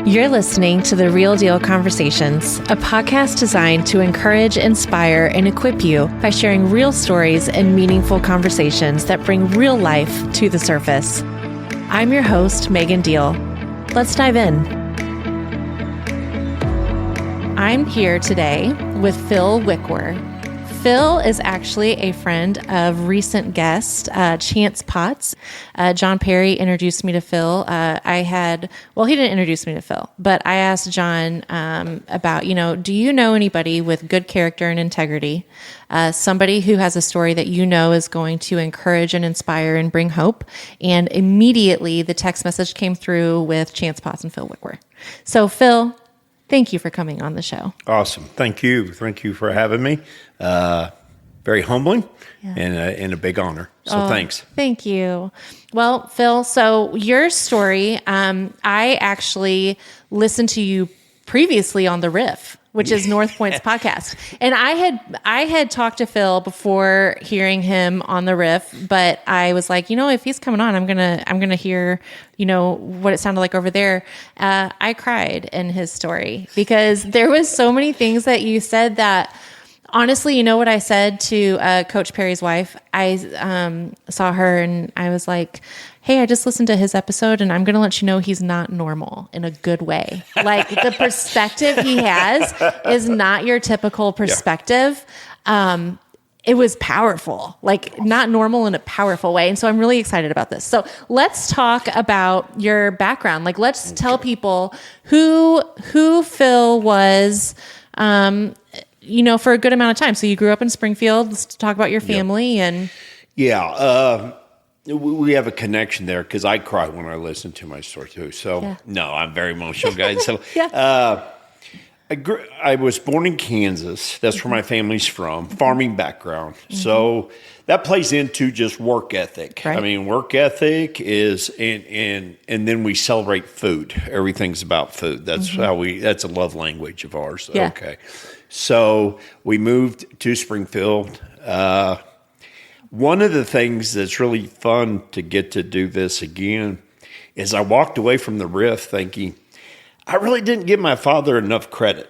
You're listening to The Real Deal Conversations, a podcast designed to encourage, inspire, and equip you by sharing real stories and meaningful conversations that bring real life to the surface. I'm your host, Megan Deal. Let's dive in. I'm here today with Phil Wickwar. Phil is actually a friend of recent guest, Chance Potts. John Perry introduced me to Phil. He didn't introduce me to Phil, but I asked John about, do you know anybody with good character and integrity? Somebody who has a story that is going to encourage and inspire and bring hope. And immediately the text message came through with Chance Potts and Phil Wickwar. So Phil, thank you for coming on the show. Awesome. Thank you. Thank you for having me. Very humbling and a big honor. So thanks. Thank you. Well, Phil, so your story, I actually listened to you previously on The Riff, which is North Point's podcast. And I had talked to Phil before hearing him on The Riff, but I was like, if he's coming on, I'm going to hear, what it sounded like over there. I cried in his story because there was so many things that you said that honestly, what I said to Coach Perry's wife? I saw her and I was like, hey, I just listened to his episode and I'm going to let you know he's not normal in a good way. Like the perspective he has is not your typical perspective. Yeah. It was powerful, like not normal in a powerful way. And so I'm really excited about this. So let's talk about your background. Like let's tell people who Phil was, for a good amount of time. So you grew up in Springfield. Let's talk about your family and. Yeah. We have a connection there because I cry when I listen to my story too. So no, I'm very emotional, guys. So I was born in Kansas. That's where my family's from. Farming background. Mm-hmm. So that plays into just work ethic. Right. I mean, work ethic is, and then we celebrate food. Everything's about food. That's that's a love language of ours. Yeah. Okay. So we moved to Springfield. One of the things that's really fun to get to do this again is I walked away from the Riff thinking, I really didn't give my father enough credit.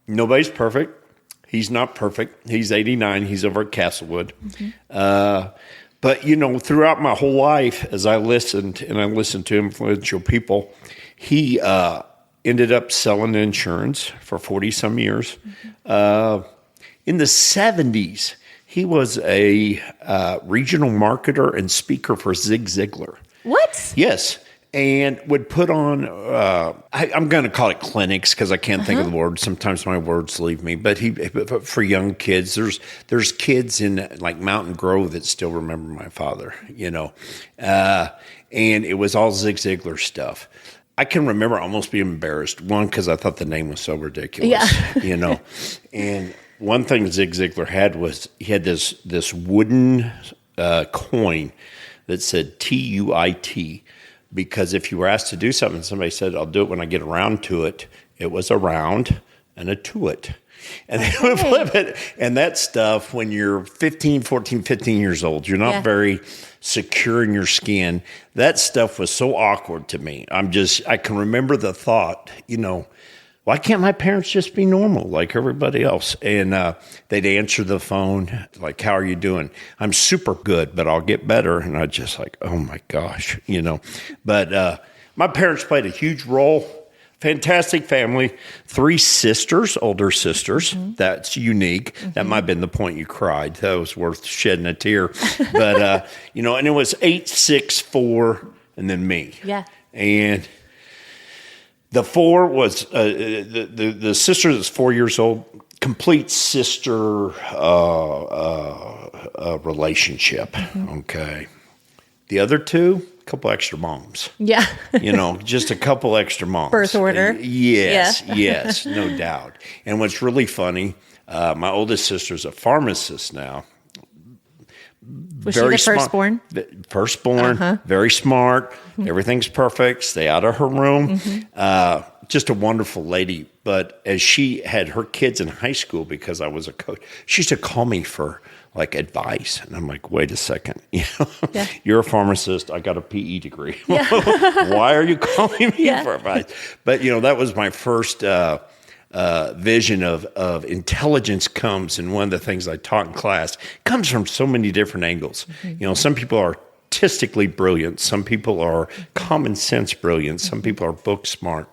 Nobody's perfect. He's not perfect. He's 89. He's over at Castlewood. But, throughout my whole life, as I listened to influential people, he ended up selling insurance for 40-some years. In the 70s, he was a regional marketer and speaker for Zig Ziglar. What? Yes. And would put on, I'm going to call it clinics because I can't think of the word. Sometimes my words leave me. But for young kids, there's kids in like Mountain Grove that still remember my father, and it was all Zig Ziglar stuff. I can remember almost being embarrassed. One, because I thought the name was so ridiculous, And one thing Zig Ziglar had was he had this wooden coin that said TUIT. Because if you were asked to do something, somebody said, I'll do it when I get around to it. It was a round and a to it. And they would flip it. And that stuff, when you're 15 years old, you're not very secure in your skin. That stuff was so awkward to me. I can remember the thought, why can't my parents just be normal like everybody else? And they'd answer the phone, like, how are you doing? I'm super good, but I'll get better. And I just like, oh my gosh, But my parents played a huge role. Fantastic family. 3 sisters, older sisters. Mm-hmm. That's unique. Mm-hmm. That might have been the point you cried. That was worth shedding a tear. But, and it was 8, 6, 4, and then me. Yeah. And the 4 was the sister that's 4 years old, complete sister relationship. Mm-hmm. Okay. The other 2, a couple extra moms. Yeah. Just a couple extra moms. Birth order. Yes, no doubt. And what's really funny, my oldest sister's a pharmacist now. Was she the firstborn? Firstborn, very smart. Mm-hmm. Everything's perfect. Stay out of her room. Mm-hmm. Just a wonderful lady. But as she had her kids in high school, because I was a coach, she used to call me for like advice. And I'm like, wait a second, Yeah. you're a pharmacist. I got a PE degree. Yeah. Why are you calling me Yeah. for advice? But, that was my first vision of intelligence comes. And one of the things I taught in class comes from so many different angles. Some people are artistically brilliant. Some people are common sense brilliant. Some people are book smart.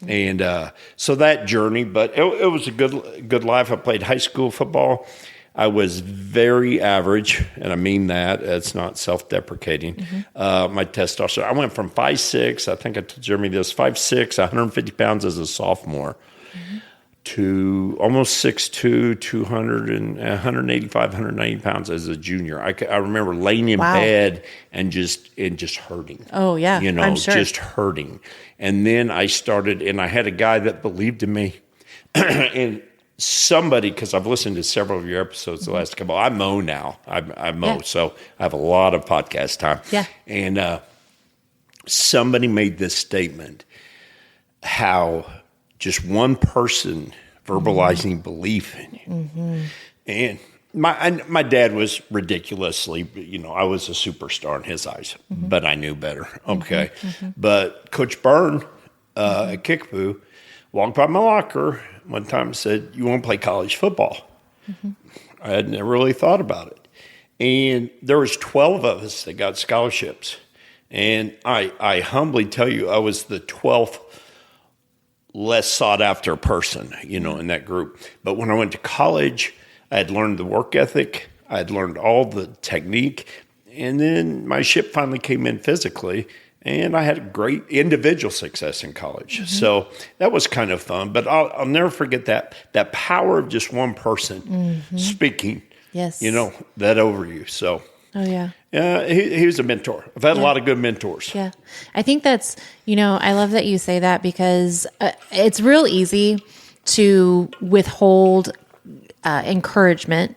And so that journey, but it was a good life. I played high school football. I was very average, and I mean that. It's not self-deprecating. My testosterone, I went from 5'6", I think I told Jeremy this, 5'6", 150 pounds as a sophomore, to almost 6'2", 185, 190 pounds as a junior. I remember laying in bed and just hurting. Oh, yeah, I'm sure. Just hurting. And then I started, and I had a guy that believed in me, and somebody, because I've listened to several of your episodes the last couple, I mow now. I mow, so I have a lot of podcast time. Yeah. And somebody made this statement, how just one person verbalizing belief in you. And my dad was ridiculously, I was a superstar in his eyes, but I knew better. Okay. But Coach Byrne at Kickapoo walked by my locker one time and said, "You want to play college football?" I had never really thought about it. And there was 12 of us that got scholarships. And I humbly tell you, I was the 12th less sought after person, in that group. But when I went to college, I had learned the work ethic. I had learned all the technique. And then my ship finally came in physically, and I had great individual success in college. So that was kind of fun. But I'll never forget that power of just one person speaking, Yes. that over you. So, oh, yeah. He was a mentor. I've had a lot of good mentors. Yeah. I think that's, I love that you say that, because it's real easy to withhold encouragement.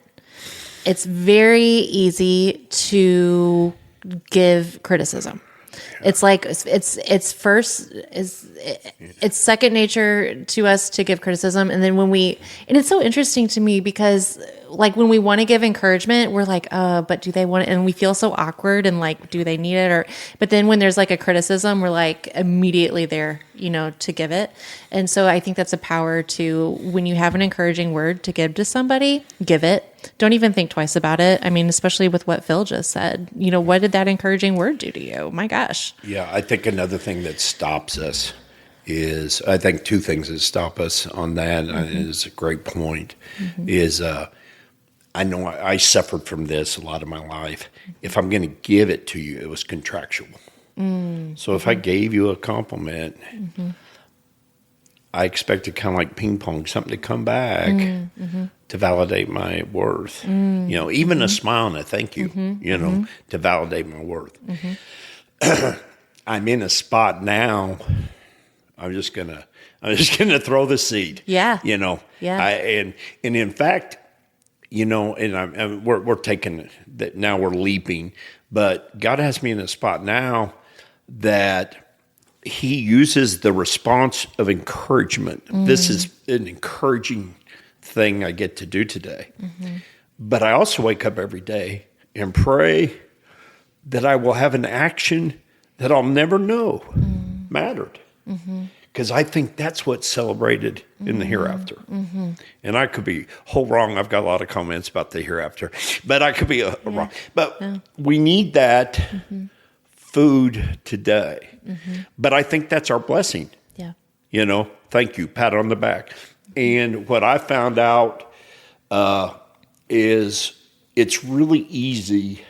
It's very easy to give criticism. It's like it's second nature to us to give criticism, and then and it's so interesting to me, because like when we want to give encouragement, we're like, but do they want it? And we feel so awkward, and like, do they need it? But then when there's like a criticism, we're like immediately there, to give it. And so I think that's a power to, when you have an encouraging word to give to somebody, give it. Don't even think twice about it. I mean, especially with what Phil just said, what did that encouraging word do to you? My gosh. Yeah. I think another thing that stops us is, I think two things that stop us on that, is a great point, is, I know I suffered from this a lot of my life. If I'm going to give it to you, it was contractual. So if I gave you a compliment, I expected kind of like ping pong, something to come back to validate my worth. Even a smile and a thank you, to validate my worth. I'm in a spot now. I'm just gonna throw the seed. Yeah. Yeah. And in fact, and we're taking that now. We're leaping, but God has me in a spot now that He uses the response of encouragement. This is an encouraging thing I get to do today. But I also wake up every day and pray that I will have an action that I'll never know mattered. Because I think that's what's celebrated in the hereafter. And I could be whole wrong. I've got a lot of comments about the hereafter, but I could be wrong. But we need that food today. But I think that's our blessing. Yeah. Thank you, pat on the back. And what I found out is it's really easy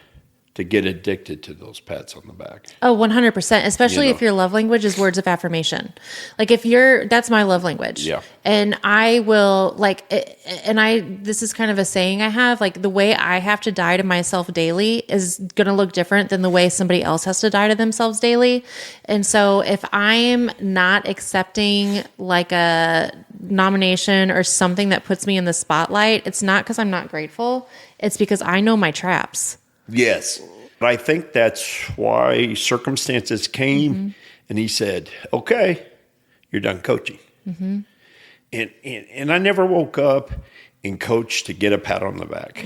to get addicted to those pats on the back. Oh, 100%. Especially if your love language is words of affirmation. Like that's my love language. Yeah. And I will this is kind of a saying I have, like the way I have to die to myself daily is going to look different than the way somebody else has to die to themselves daily. And so if I am not accepting like a nomination or something that puts me in the spotlight, it's not because I'm not grateful. It's because I know my traps. Yes. I think that's why circumstances came and He said, okay, you're done coaching. And I never woke up and coached to get a pat on the back.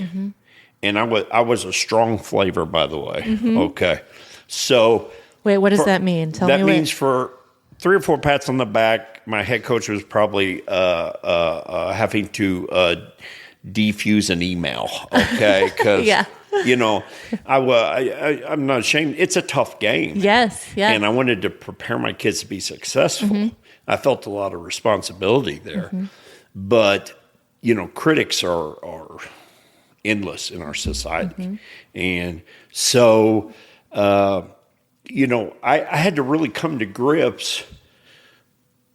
And I was a strong flavor, by the way. Okay. So Wait, what does that mean? Tell me. That means for 3 or 4 pats on the back, my head coach was probably having to defuse an email. Okay. Because, I'm not ashamed. It's a tough game. Yes. Yeah. And I wanted to prepare my kids to be successful. I felt a lot of responsibility there. But, critics are endless in our society. And so, I had to really come to grips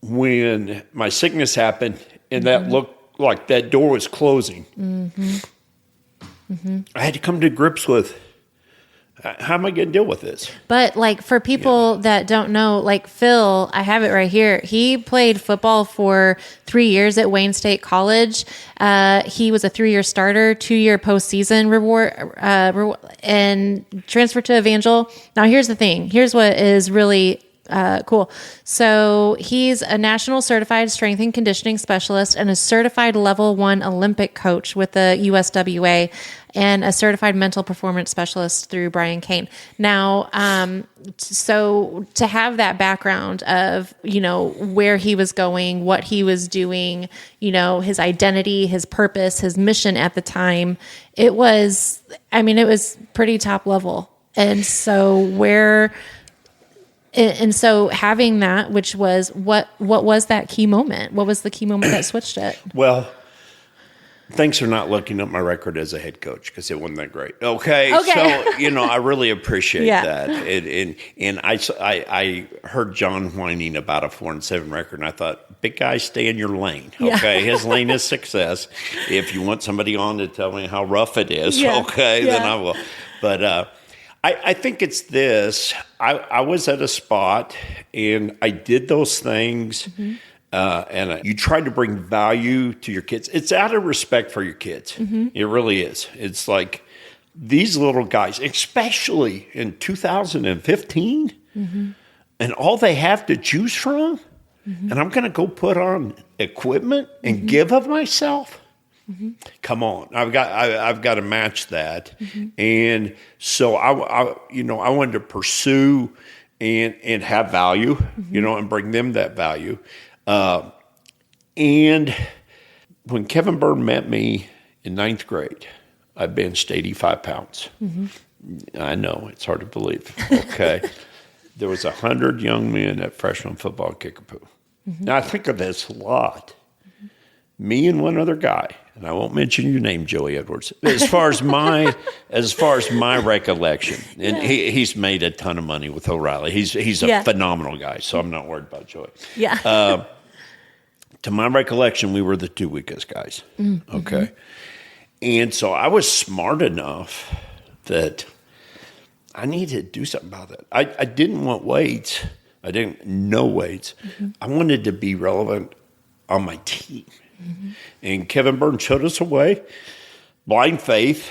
when my sickness happened and that looked like that door was closing. I had to come to grips with, how am I going to deal with this? But like for people that don't know, like Phil, I have it right here. He played football for 3 years at Wayne State College. He was a 3-year starter, 2-year postseason reward, and transferred to Evangel. Now here's the thing. Here's what is really cool. So he's a national certified strength and conditioning specialist and a certified level 1 Olympic coach with the USWA and a certified mental performance specialist through Brian Cain. Now, so to have that background of, where he was going, what he was doing, his identity, his purpose, his mission at the time, it was pretty top level. And so having that, which was what was that key moment? What was the key moment that switched it? Well, thanks for not looking up my record as a head coach because it wasn't that great. Okay. So, I really appreciate that. And I heard John whining about a 4-7 record, and I thought, big guy, stay in your lane. Okay. His lane is success. If you want somebody on to tell me how rough it is, then I will. But, I think it's this. I was at a spot and I did those things and you try to bring value to your kids. It's out of respect for your kids. It really is. It's like these little guys, especially in 2015, and all they have to choose from, and I'm going to go put on equipment and give of myself. Come on, I've got to match that, and so I wanted to pursue and have value, and bring them that value. And when Kevin Byrne met me in 9th grade, I benched 85 pounds. I know it's hard to believe. Okay, there was 100 young men at freshman football at Kickapoo. Now I think of this a lot. Me and one other guy. And I won't mention your name, Joey Edwards. As far as my recollection, and he's made a ton of money with O'Reilly. He's a phenomenal guy, so I'm not worried about Joey. To my recollection, we were the 2 weakest guys. Okay, and so I was smart enough that I needed to do something about that. I didn't want weights. I didn't know weights. I wanted to be relevant on my team. And Kevin Byrne showed us a way, blind faith,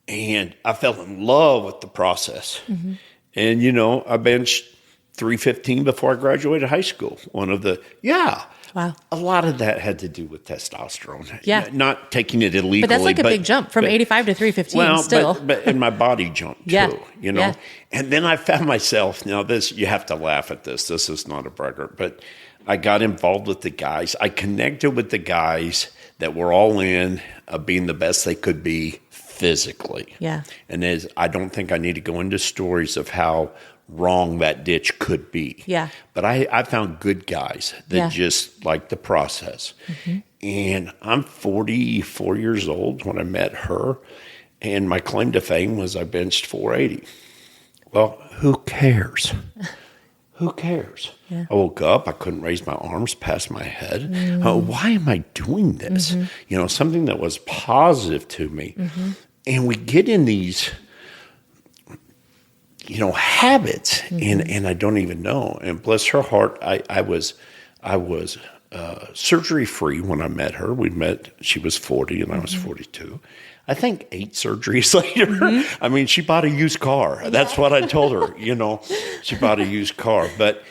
and I fell in love with the process. And, I benched 315 before I graduated high school. Wow. A lot of that had to do with testosterone. Not taking it illegally. But that's like a big jump from 85 to 315 still. And my body jumped too, And then I found myself, now this, you have to laugh at this. This is not a braggart, but I got involved with the guys. I connected with the guys that were all in being the best they could be physically. And I don't think I need to go into stories of how wrong that ditch could be. But I found good guys that just like the process. And I'm 44 years old when I met her. And my claim to fame was I benched 480. Well, who cares? Who cares? I woke up. I couldn't raise my arms past my head. Why am I doing this? Something that was positive to me. And we get in these, habits, and I don't even know. And bless her heart, I was surgery free when I met her. She was 40 and I was 42. I think 8 surgeries later, I mean, she bought a used car. That's what I told her, she bought a used car. But,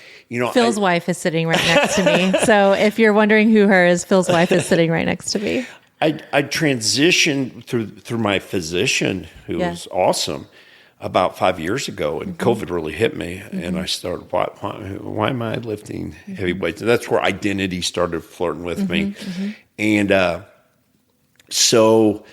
Phil's wife is sitting right next to me. So if you're wondering who her is, Phil's wife is sitting right next to me. I transitioned through my physician, who was awesome, about 5 years ago, and COVID really hit me, and I started, why am I lifting heavy weights? And that's where identity started flirting with me. And so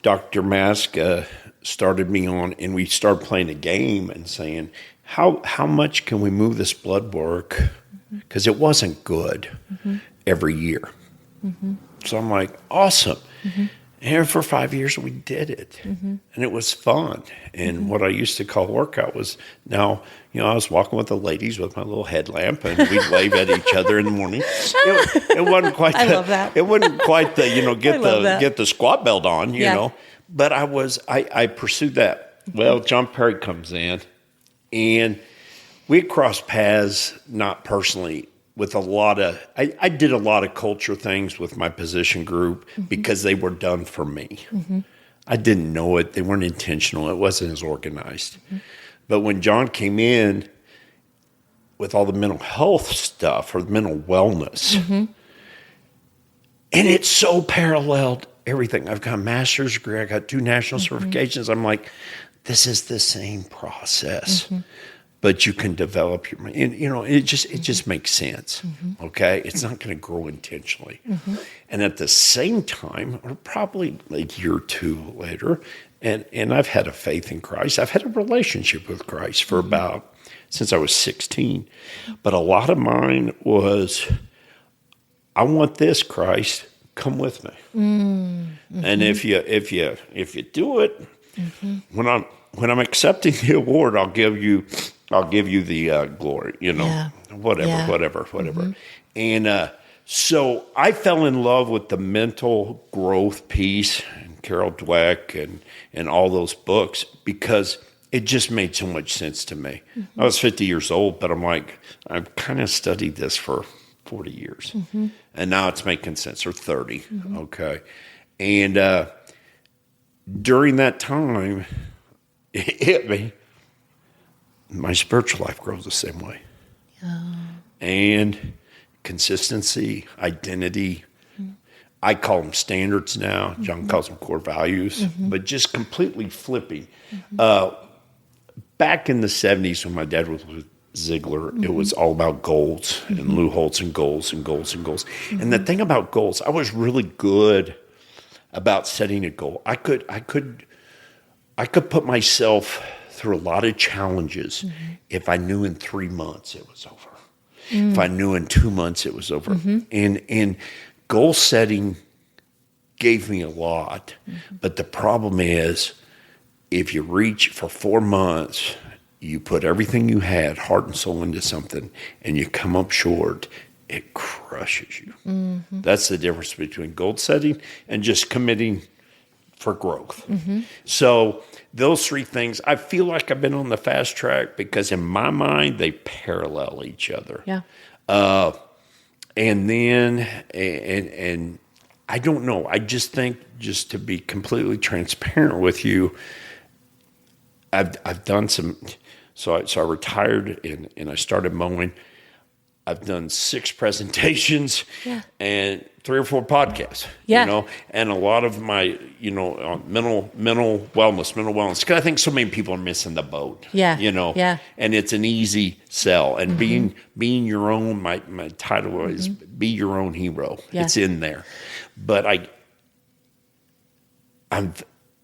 Dr. Maska started me on, and we started playing a game and saying, how much can we move this blood work? Because it wasn't good every year. So I'm like, awesome. And for 5 years, we did it. And it was fun. And what I used to call workout was now, I was walking with the ladies with my little headlamp, and we'd wave at each other in the morning. It wasn't quite I love that. It wasn't quite the, get the squat belt on, you know. But I pursued that. Well, John Perry comes in, and we crossed paths, not personally, with a lot of, I did a lot of culture things with my position group because they were done for me. I didn't know it. They weren't intentional. It wasn't as organized. But when John came in with all the mental health stuff or mental wellness, and it so paralleled everything. I've got a master's degree. I got 2 national certifications. I'm like, this is the same process. But you can develop your, and it just makes sense. Okay, it's not going to grow intentionally. And at the same time, or probably a year or 2 later, and I've had a faith in Christ. I've had a relationship with Christ for about since I was 16. But a lot of mine was, I want this, Christ, come with me. And if you do it, when I'm accepting the award, I'll give you the glory, whatever. And so I fell in love with the mental growth piece, and Carol Dweck and all those books, because it just made so much sense to me. I was 50 years old, but I'm like, I've kind of studied this for 40 years. And now it's making sense, or 30, okay? And during that time, it hit me. My spiritual life grows the same way. And consistency, identity, I call them standards now. John calls them core values, but just completely flipping. Back in the 70s when my dad was with Ziegler, it was all about goals and Lou Holtz and goals and goals and goals. And the thing about goals, I was really good about setting a goal. I could put myself through a lot of challenges if I knew in 3 months it was over. If I knew in 2 months it was over. And goal setting gave me a lot. But the problem is, if you reach for 4 months, you put everything you had, heart and soul, into something, and you come up short, it crushes you. That's the difference between goal setting and just committing for growth. So those 3 things, I feel like I've been on the fast track because in my mind, they parallel each other. And then, and I don't know, I just think, just to be completely transparent with you, I've done some, so I retired and I started mowing. I've done 6 presentations and 3 or 4 podcasts, and a lot of my, on mental wellness. Because I think so many people are missing the boat, and it's an easy sell. And being your own, my title is be your own hero. It's in there, but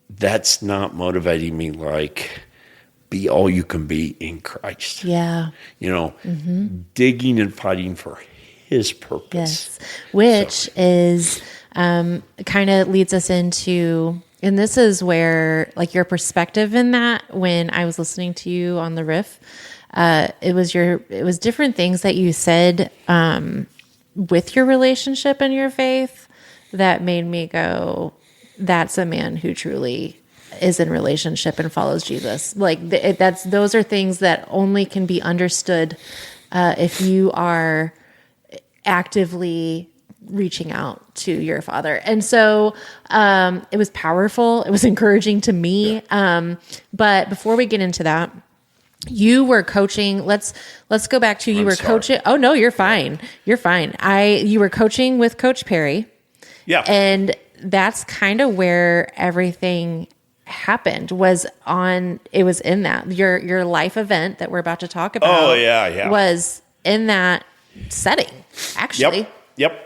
that's not motivating me like be all you can be in Christ. Digging and fighting for His purpose. Which is kind of leads us into, and this is where like your perspective in that, when I was listening to you on the riff, it was different things that you said with your relationship and your faith that made me go, that's a man who truly is in relationship and follows Jesus. Like those are things that only can be understood if you are actively reaching out to your Father. And so it was powerful. It was encouraging to me. But before we get into that, you were coaching. Let's go back to you. Were coaching. Oh no, you're fine. You're fine. You were coaching with Coach Perry. Yeah. And that's kind of where everything happened, was in that your life event that we're about to talk about. Oh, yeah. Was in that setting, actually. Yep.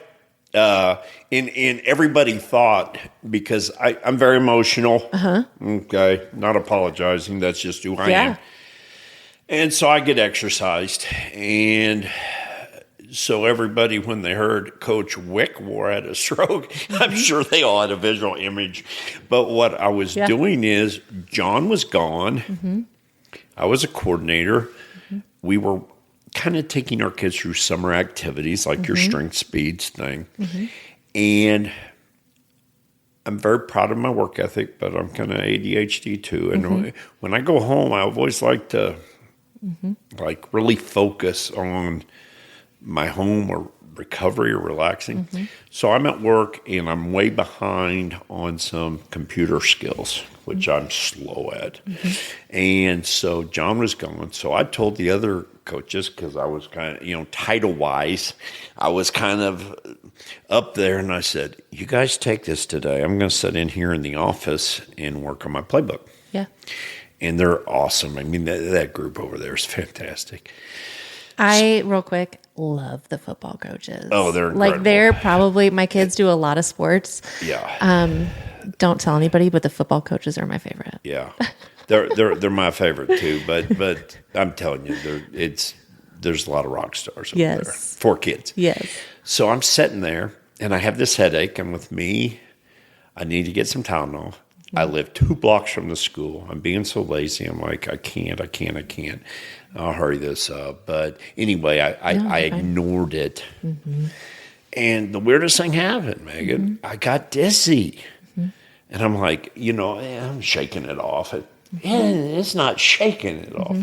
And everybody thought, because I'm very emotional. Okay. Not apologizing. That's just who I am. And so I get exercised. And so everybody, when they heard Coach Wickwar had a stroke, I'm sure they all had a visual image. But what I was doing is, John was gone. I was a coordinator. We were kind of taking our kids through summer activities, like your strength speeds thing. And I'm very proud of my work ethic, but I'm kind of ADHD too. And when I go home, I always like to like really focus on my home or recovery or relaxing. So I'm at work and I'm way behind on some computer skills, which I'm slow at. And so John was gone. So I told the other coaches, because I was kind of, title wise, I was kind of up there, and I said, you guys take this today. I'm going to sit in here in the office and work on my playbook. Yeah. And they're awesome. I mean, that group over there is fantastic. I, real quick, love the football coaches. Oh, they're like, incredible. they're probably, my kids do a lot of sports. Yeah. Don't tell anybody, but the football coaches are my favorite. Yeah. They're my favorite too, but I'm telling you, there's a lot of rock stars over there for kids. Yes. So I'm sitting there and I have this headache. I'm with me. I need to get some Tylenol. I live 2 blocks from the school. I'm being so lazy. I'm like, I can't. I'll hurry this up. But anyway, I ignored it. And the weirdest thing happened, Megan. I got dizzy. And I'm like, I'm shaking it off. It's not shaking it off.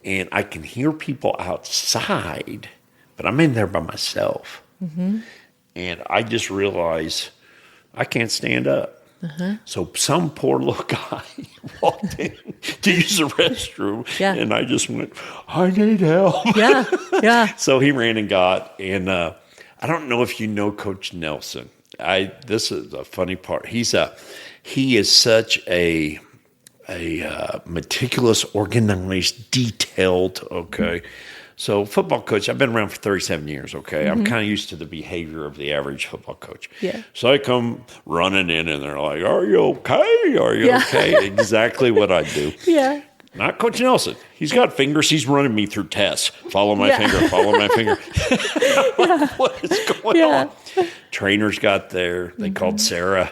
And I can hear people outside, but I'm in there by myself. And I just realized I can't stand up. So some poor little guy walked in to use the restroom, and I just went, I need help. Yeah. So he ran and got, and I don't know if you know Coach Nelson. This is a funny part. He is such a meticulous, organized, detailed. Okay. So football coach, I've been around for 37 years, okay? I'm kind of used to the behavior of the average football coach. So I come running in and they're like, are you okay? Are you okay? Exactly what I do. Not Coach Nelson. He's got fingers. He's running me through tests. Follow my finger, follow my finger. Like, what is going on? Trainers got there. They called Sarah.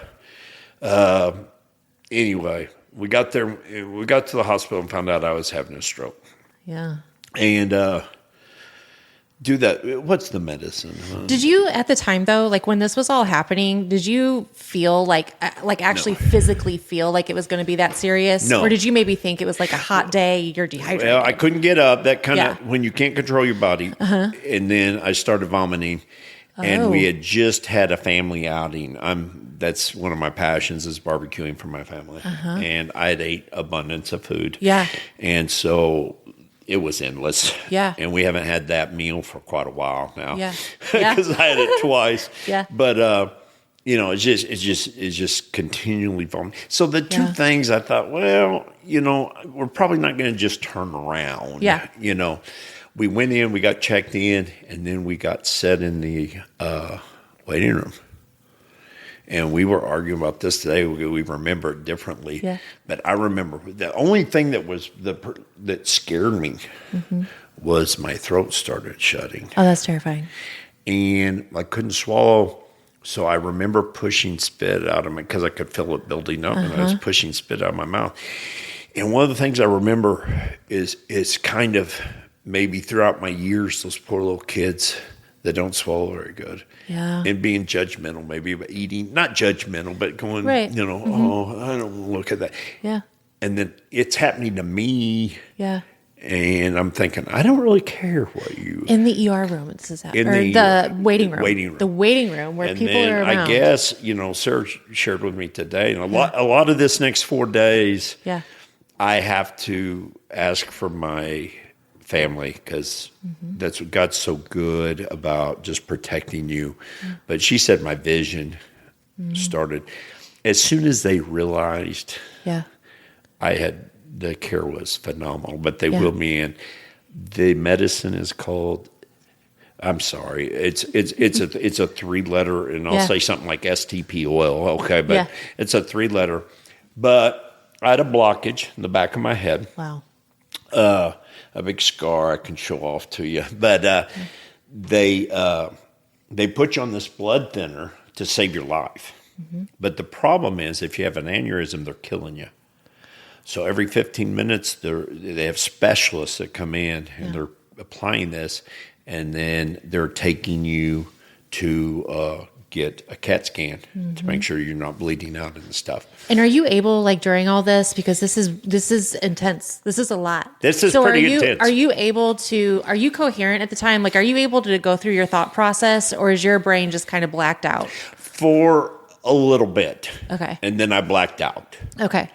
Anyway, we got there. We got to the hospital and found out I was having a stroke. And do that. What's the medicine? Did you, at the time though, like when this was all happening, did you feel like actually physically feel like it was going to be that serious? No. Or did you maybe think it was like a hot day, you're dehydrated? Well, I couldn't get up. That kind of, when you can't control your body. And then I started vomiting. And we had just had a family outing. That's one of my passions, is barbecuing for my family. And I had ate abundance of food. And so it was endless. And we haven't had that meal for quite a while now. Because I had it twice. But it's just continually vomiting. So the two things I thought, well, we're probably not going to just turn around. We went in, we got checked in, and then we got set in the waiting room. And we were arguing about this today. We remember it differently. But I remember the only thing that scared me was my throat started shutting. Oh, that's terrifying. And I couldn't swallow. So I remember pushing spit out of me because I could feel it building up, and I was pushing spit out of my mouth. And one of the things I remember is kind of maybe throughout my years, those poor little kids that don't swallow very good. And being judgmental, maybe about eating, not judgmental, but going, oh, I don't look at that. And then it's happening to me. And I'm thinking, I don't really care what you... In the ER room, it's happening. Or the waiting room. The waiting room where people are around. I guess, Sarah shared with me today, and a lot of this next 4 days, I have to ask for my family, because that's what God's so good about, just protecting you. But she said my vision started. As soon as they realized Yeah. the care was phenomenal, but they wheeled me in. The medicine is called, I'm sorry, it's a 3-letter, and I'll say something like STP oil, okay, but it's a 3-letter. But I had a blockage in the back of my head. Wow. A big scar I can show off to you. But they put you on this blood thinner to save your life. Mm-hmm. But the problem is, if you have an aneurysm, they're killing you. So every 15 minutes, they have specialists that come in, and they're applying this, and then they're taking you to get a CAT scan to make sure you're not bleeding out and stuff. And are you able, like, during all this, because this is intense. This is a lot. This is pretty intense. Are you coherent at the time? Like, are you able to go through your thought process, or is your brain just kind of blacked out? For a little bit. Okay. And then I blacked out. Okay.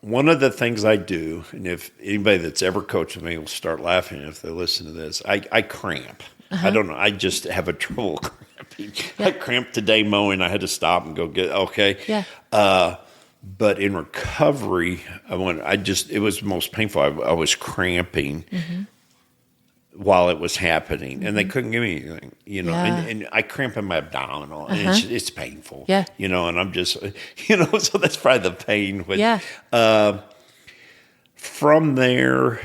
One of the things I do, and if anybody that's ever coached with me will start laughing if they listen to this, I cramp. I don't know. I just have a trouble cramping. I cramped today mowing. I had to stop and go get, okay. Yeah. But in recovery, it was the most painful. I was cramping while it was happening, and they couldn't give me anything, and I cramp in my abdominal, and it's painful, and I'm just, so that's probably the pain. But, from there,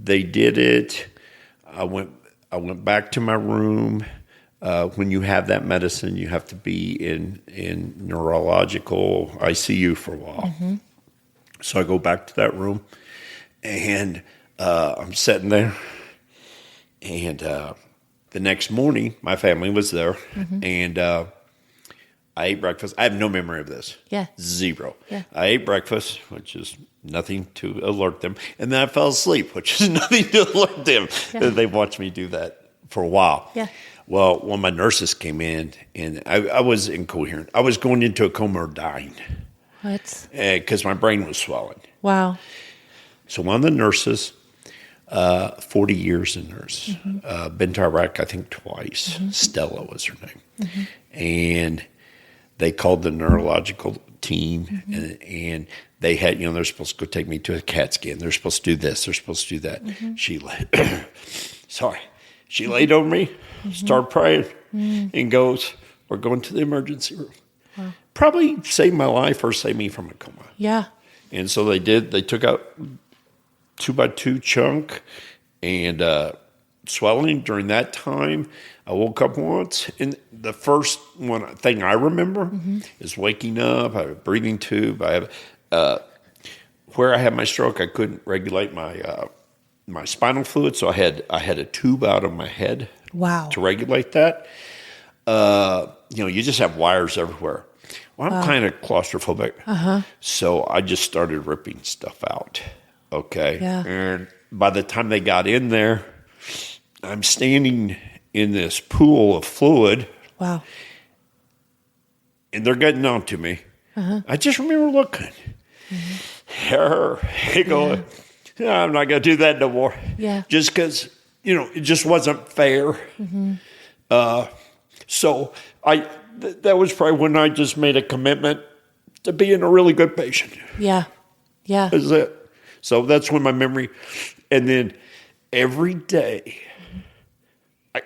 they did it. I went back to my room. When you have that medicine, you have to be in neurological ICU for a while. Mm-hmm. So I go back to that room, and I'm sitting there. And the next morning, my family was there, and I ate breakfast. I have no memory of this. Yeah. Zero. Yeah. I ate breakfast, which is nothing to alert them, and then I fell asleep, which is nothing to alert them. Yeah. They watched me do that for a while. Yeah. Well, one of my nurses came in, and I was incoherent. I was going into a coma or dying. What? Because my brain was swelling. Wow. So one of the nurses... 40 years a nurse. Been to Iraq, I think, twice. Stella was her name. And they called the neurological team, and they had, they're supposed to go take me to a CAT scan. They're supposed to do this. They're supposed to do that. She laid over me, started praying, and goes, "We're going to the emergency room." Wow. Probably saved my life or saved me from a coma. Yeah. And so they did. They took out 2x2 chunk and swelling during that time. I woke up once, and the first thing I remember is waking up. I have a breathing tube. I have where I had my stroke. I couldn't regulate my spinal fluid, so I had a tube out of my head. Wow. To regulate that. You just have wires everywhere. Well, I'm kind of claustrophobic, so I just started ripping stuff out. Okay. Yeah. And by the time they got in there, I'm standing in this pool of fluid. Wow. And they're getting on to me. I just remember looking. Going, "Yeah, I'm not going to do that no more." Yeah. Just because, it just wasn't fair. So that was probably when I just made a commitment to being a really good patient. Yeah. Yeah. Is it? So that's when my memory, and then every day,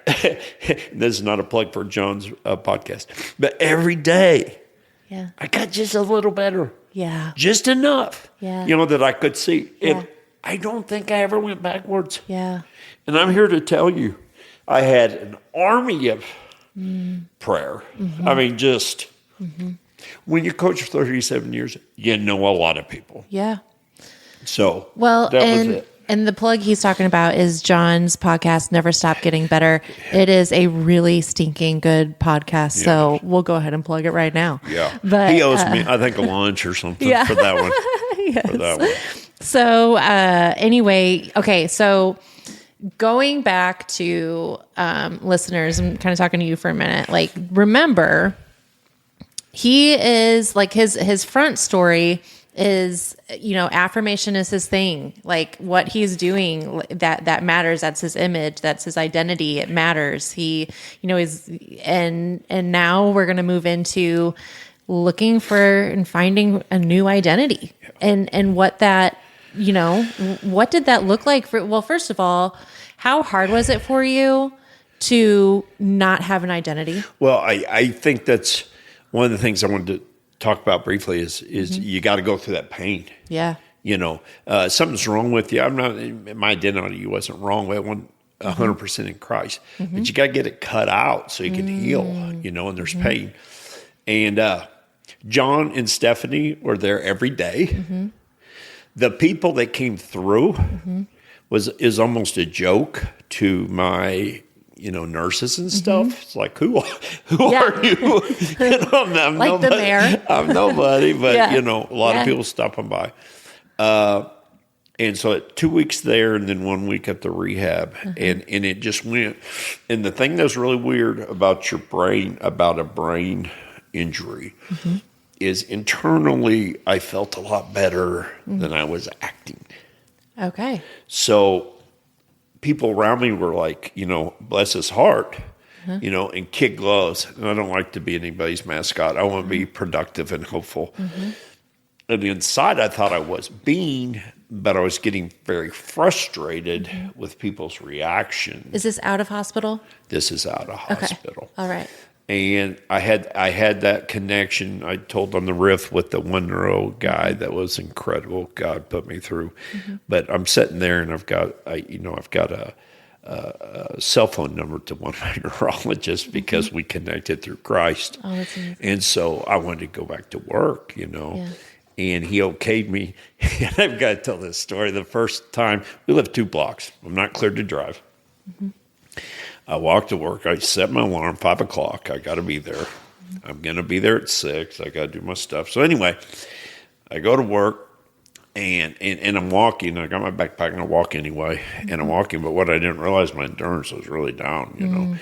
this is not a plug for John's podcast, but every day, I got just a little better. Yeah. Just enough, that I could see. Yeah. And I don't think I ever went backwards. Yeah. And I'm here to tell you, I had an army of prayer. I mean, just when you coach for 37 years, you know a lot of people. Yeah. So, well, that was it. And the plug he's talking about is John's podcast, Never Stop Getting Better. It is a really stinking good podcast. Yeah. So we'll go ahead and plug it right now. Yeah. But he owes me, I think, a lunch or something for that one. Yes. For that one. So anyway, okay. So going back to listeners, I'm kind of talking to you for a minute. Like, remember, he is like his front story is, affirmation is his thing. Like what he's doing, that matters. That's his image. That's his identity. It matters. He, is, and now we're going to move into looking for and finding a new identity, and what that, what did that look like well, first of all, how hard was it for you to not have an identity? Well, I think that's one of the things I wanted to talk about briefly is you got to go through that pain. Yeah. Something's wrong with you. My identity wasn't wrong. I wasn't 100% in Christ, but you got to get it cut out so you can heal, and there's pain. And John and Stephanie were there every day. The people that came through is almost a joke to my nurses and stuff. It's like, who are you? I'm like nobody. The mayor. I'm nobody, but a lot of people stopping by. And so 2 weeks there and then 1 week at the rehab, and it just went. And the thing that's really weird about a brain injury, is internally I felt a lot better than I was acting. Okay. So people around me were like, bless his heart, and kid gloves. And I don't like to be anybody's mascot. I want to be productive and hopeful. And inside I thought I was being, but I was getting very frustrated with people's reactions. Is this out of hospital? This is out of hospital. All right. And I had that connection I told on the riff with the 1-year-old guy that was incredible. God put me through. But I'm sitting there and I've got a cell phone number to one of my neurologists because we connected through Christ. Oh, that's amazing. And so I wanted to go back to work, Yeah. And he okayed me. And I've got to tell this story. The first time, we live 2 blocks. I'm not cleared to drive. I walked to work. I set my alarm, 5 o'clock. I got to be there. I'm going to be there at 6. I got to do my stuff. So anyway, I go to work, and I'm walking. I got my backpack, and I walk anyway. And I'm walking, but what I didn't realize, my endurance was really down,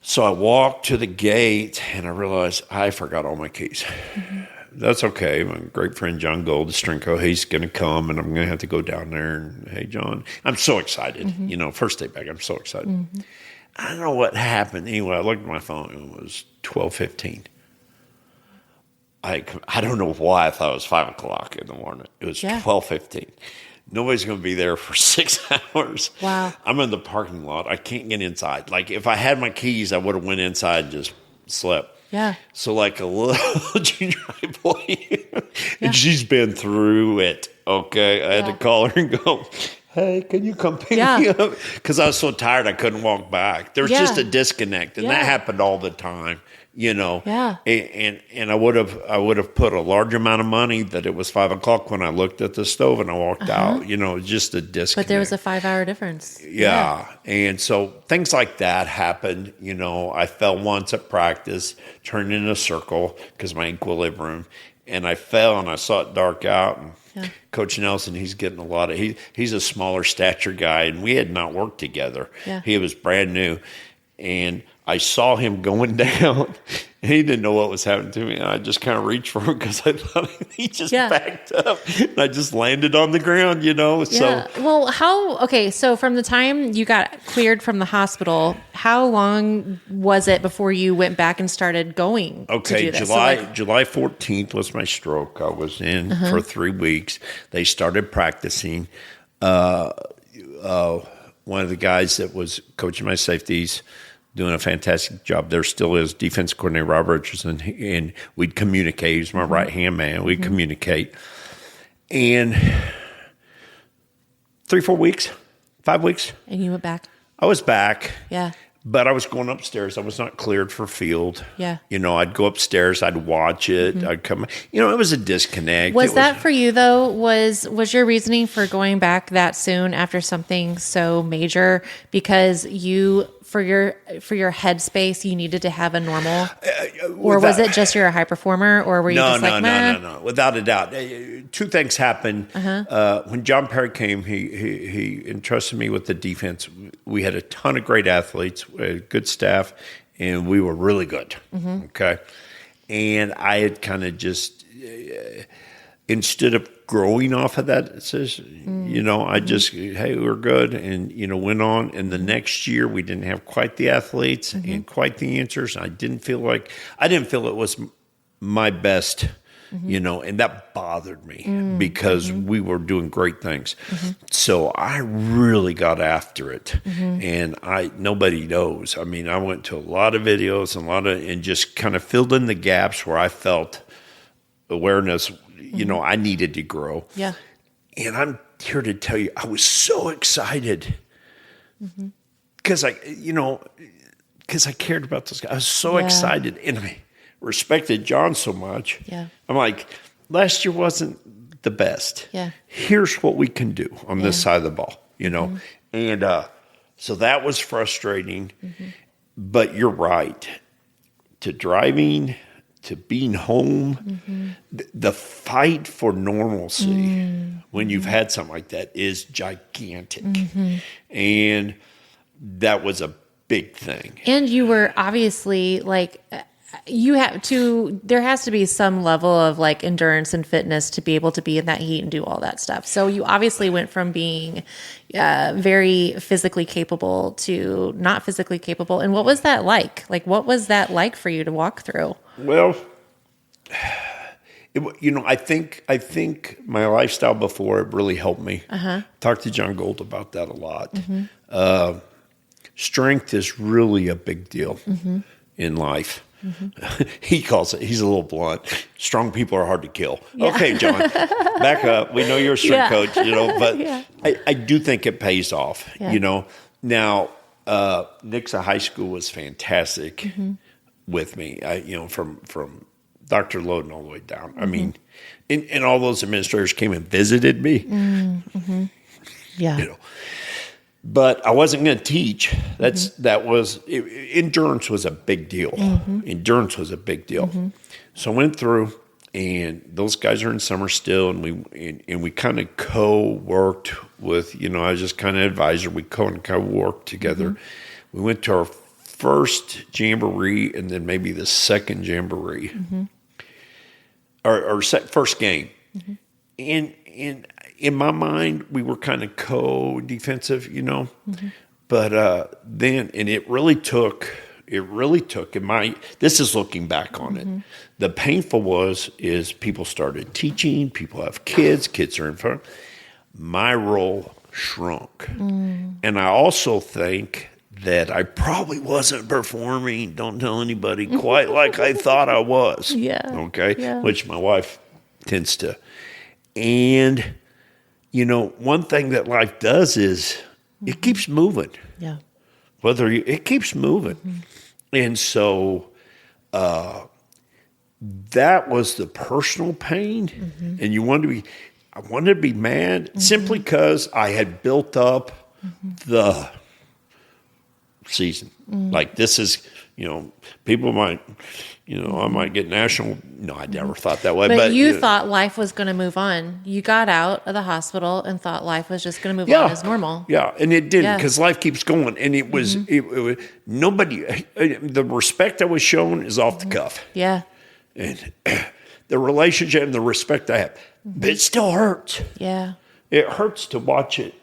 So I walked to the gate, and I realized I forgot all my keys. That's okay. My great friend John Gold, the Strinko, he's going to come, and I'm going to have to go down there. And, hey, John, I'm so excited. First day back, I'm so excited. I don't know what happened. Anyway, I looked at my phone, and it was 12:15. I don't know why I thought it was 5 o'clock in the morning. It was 12:15. Nobody's going to be there for 6 hours. Wow. I'm in the parking lot. I can't get inside. Like, if I had my keys, I would have went inside and just slept. Yeah. So like a little junior high boy, and she's been through it. Okay. I had to call her and go, hey, can you come pick me up? Because I was so tired I couldn't walk back. There was just a disconnect, and that happened all the time. Yeah. And I would have put a large amount of money that it was 5 o'clock when I looked at the stove and I walked out, just a disconnect. But there was a 5-hour difference. Yeah. And so things like that happened. I fell once at practice, turned in a circle because my equilibrium, and I fell and I saw it dark out. And Coach Nelson, he's getting a lot of, he's a smaller stature guy, and we had not worked together. Yeah. He was brand new. And I saw him going down, and he didn't know what was happening to me. And I just kind of reached for him because I thought he just backed up. And I just landed on the ground, Yeah. So, Well, so from the time you got cleared from the hospital, how long was it before you went back and started going to do this? July 14th was my stroke. I was in for 3 weeks. They started practicing. One of the guys that was coaching my safeties, doing a fantastic job. There still is defense coordinator Rob Richardson, and we'd communicate. He's my right-hand man. We'd communicate. And 3-4 weeks, 5 weeks. And you went back? I was back. Yeah. But I was going upstairs. I was not cleared for field. Yeah. I'd go upstairs. I'd watch it. I'd come. It was a disconnect. Was that for you though? Was your reasoning for going back that soon after something so major because you for your headspace you needed to have a normal, or was it just you're a high performer, or were you No. Without a doubt, 2 things happened. When John Perry came, he entrusted me with the defense. We had a ton of great athletes, we had good staff, and we were really good. Okay, and I had kind of just instead of growing off of that, it says, I just, hey, we're good. And, went on. And the next year we didn't have quite the athletes and quite the answers. I didn't feel it was my best, and that bothered me because we were doing great things. So I really got after it. And nobody knows. I mean, I went to a lot of videos and just kind of filled in the gaps where I felt awareness, I needed to grow. Yeah. And I'm here to tell you, I was so excited because I cared about those guys. I was so excited, and I respected John so much. Yeah. I'm like, last year wasn't the best. Yeah. Here's what we can do on this side of the ball, And so that was frustrating. But you're right. To driving, to being home, the fight for normalcy when you've had something like that is gigantic. And that was a big thing. And you were obviously there has to be some level of endurance and fitness to be able to be in that heat and do all that stuff. So you obviously went from being very physically capable to not physically capable. And what was that like? What was that like for you to walk through? Well, I think my lifestyle before it really helped me. Talked to John Gold about that a lot. Strength is really a big deal in life. He calls it, he's a little blunt, strong people are hard to kill. Yeah. Okay, John, back up. We know you're a strength coach, but I do think it pays off, Now, Nixa High School was fantastic with me, from Dr. Loden all the way down. I mean, and all those administrators came and visited me. Yeah. But I wasn't going to teach. Endurance was a big deal. Endurance was a big deal. So I went through, and those guys are in summer still, and we kind of co-worked with, I was just kind of advisor. We co-worked together. We went to our first jamboree, and then maybe the second jamboree, or first game, and in my mind, we were kind of co-defensive, but then, and it really took, this is looking back on it. The painful is people started teaching, people have kids are in front. My role shrunk. And I also think that I probably wasn't performing, don't tell anybody, quite like I thought I was. Yeah. Okay. Yeah. Which my wife tends to. And one thing that life does is it keeps moving. Yeah. It keeps moving. And so that was the personal pain. And I wanted to be mad simply because I had built up the season. Like this is, people might, I might get national. No, I never thought that way. But you thought life was going to move on. You got out of the hospital and thought life was just going to move on as normal. Yeah, and it didn't because life keeps going. And it was, it was nobody, the respect I was shown is off the cuff. Yeah. And the relationship and the respect I have, but it still hurts. Yeah. It hurts to watch it,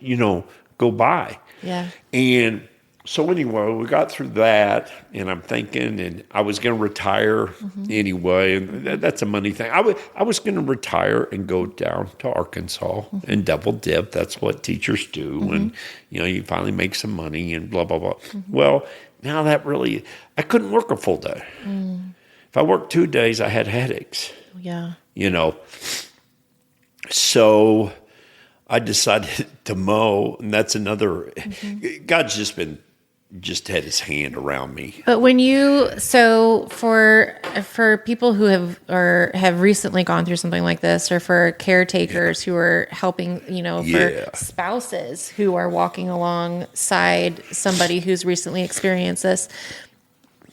go by. Yeah. And so anyway, we got through that, and I'm thinking, and I was going to retire anyway, and that's a money thing. I was going to retire and go down to Arkansas and double dip. That's what teachers do, and you finally make some money and blah blah blah. Well, now I couldn't work a full day. If I worked 2 days, I had headaches. Yeah. So I decided to mow, and that's another. God's just had his hand around me. But when for people who have recently gone through something like this, or for caretakers who are helping, for spouses who are walking alongside somebody who's recently experienced this,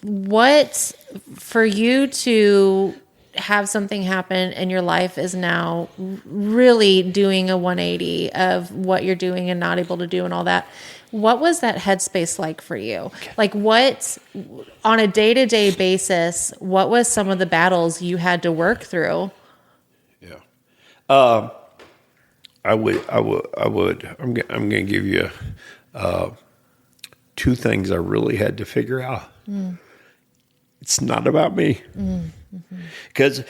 what for you to have something happen and your life is now really doing a 180 of what you're doing and not able to do and all that. What was that headspace like for you? Like what, on a day-to-day basis, what was some of the battles you had to work through? Yeah. I would. I'm going to give you two things I really had to figure out. It's not about me. Because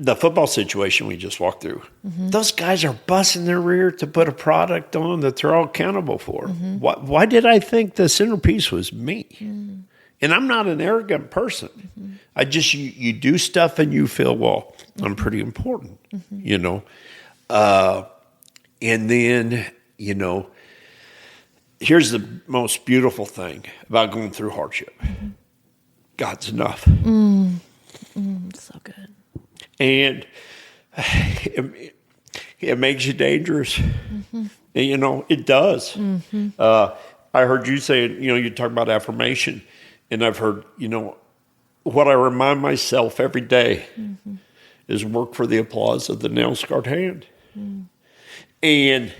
the football situation we just walked through, those guys are busting their rear to put a product on that they're all accountable for. Why did I think the centerpiece was me? And I'm not an arrogant person. I just, you do stuff and you feel, well, I'm pretty important, you know. And then, you know, here's the most beautiful thing about going through hardship. God's enough. So good. And it makes you dangerous. And, you know, it does. I heard you say, you know, you talk about affirmation. And I've heard, you know, what I remind myself every day is work for the applause of the nail-scarred hand. And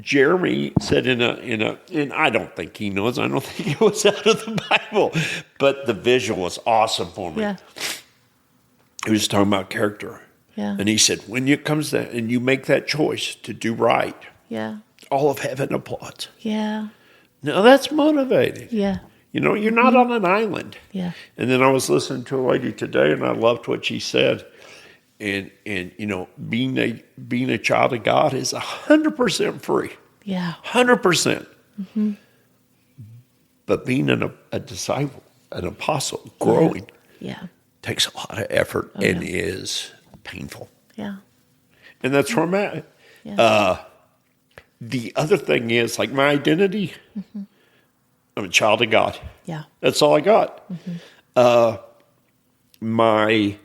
Jeremy said and I don't think he knows, I don't think it was out of the Bible, but the visual was awesome for me. Yeah. He was talking about character. Yeah. And he said, when it comes to that and you make that choice to do right, Yeah. all of heaven applauds. Yeah. Now that's motivating. Yeah. You know, you're not on an island. Yeah. And then I was listening to a lady today, and I loved what she said. And you know, being a child of God is 100% free. Yeah. 100%. But being a disciple, an apostle, growing, takes a lot of effort and is painful. Yeah. And that's where I'm at. Yeah. The other thing is, like, my identity, I'm a child of God. Yeah. That's all I got. My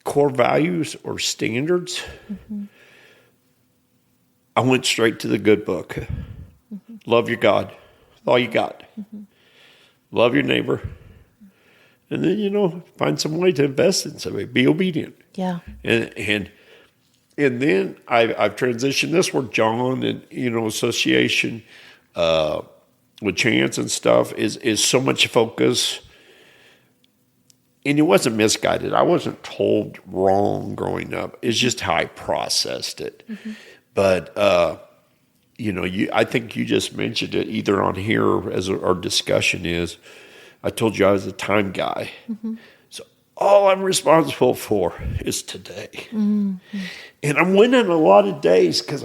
core values or standards, I went straight to the good book. Love your God. All you got. Love your neighbor. And then, you know, find some way to invest in somebody. Be obedient. Yeah. And then I've transitioned this where John and, you know, association with Chance and stuff is so much focus. And it wasn't misguided. I wasn't told wrong growing up. It's just how I processed it. But, you know, I think you just mentioned it either on here or as our discussion is, I told you I was a time guy. So all I'm responsible for is today. And I'm winning a lot of days because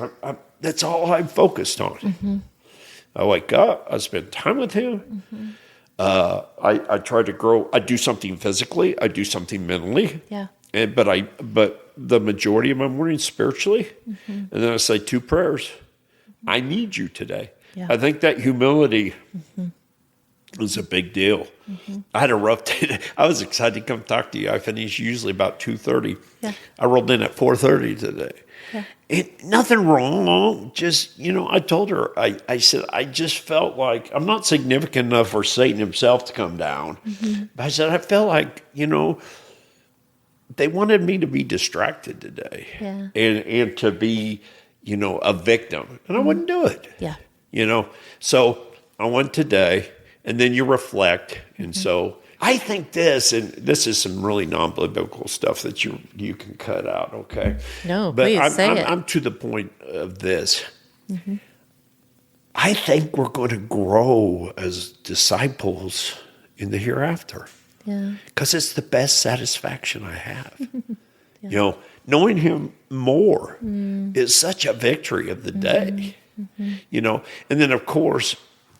that's all I'm focused on. I wake up, I spend time with him. I try to grow. I do something physically. I do something mentally. Yeah. But the majority of my morning spiritually, and then I say 2 prayers. I need you today. Yeah. I think that humility is a big deal. I had a rough day. I was excited to come talk to you. I finish usually about 2:30. Yeah. I rolled in at 4:30 today. Yeah. And nothing wrong. Just, you know, I told her, I said, I just felt like I'm not significant enough for Satan himself to come down. But I said, I felt like, you know, they wanted me to be distracted today. Yeah. And to be, you know, a victim. And I wouldn't do it. Yeah. You know, so I went today, and then you reflect. And so I think this is some really non-biblical stuff that you can cut out, okay? No, but please say it. I'm to the point of this. I think we're going to grow as disciples in the hereafter. Yeah. Because it's the best satisfaction I have. You know, knowing him more is such a victory of the day. You know, and then of course,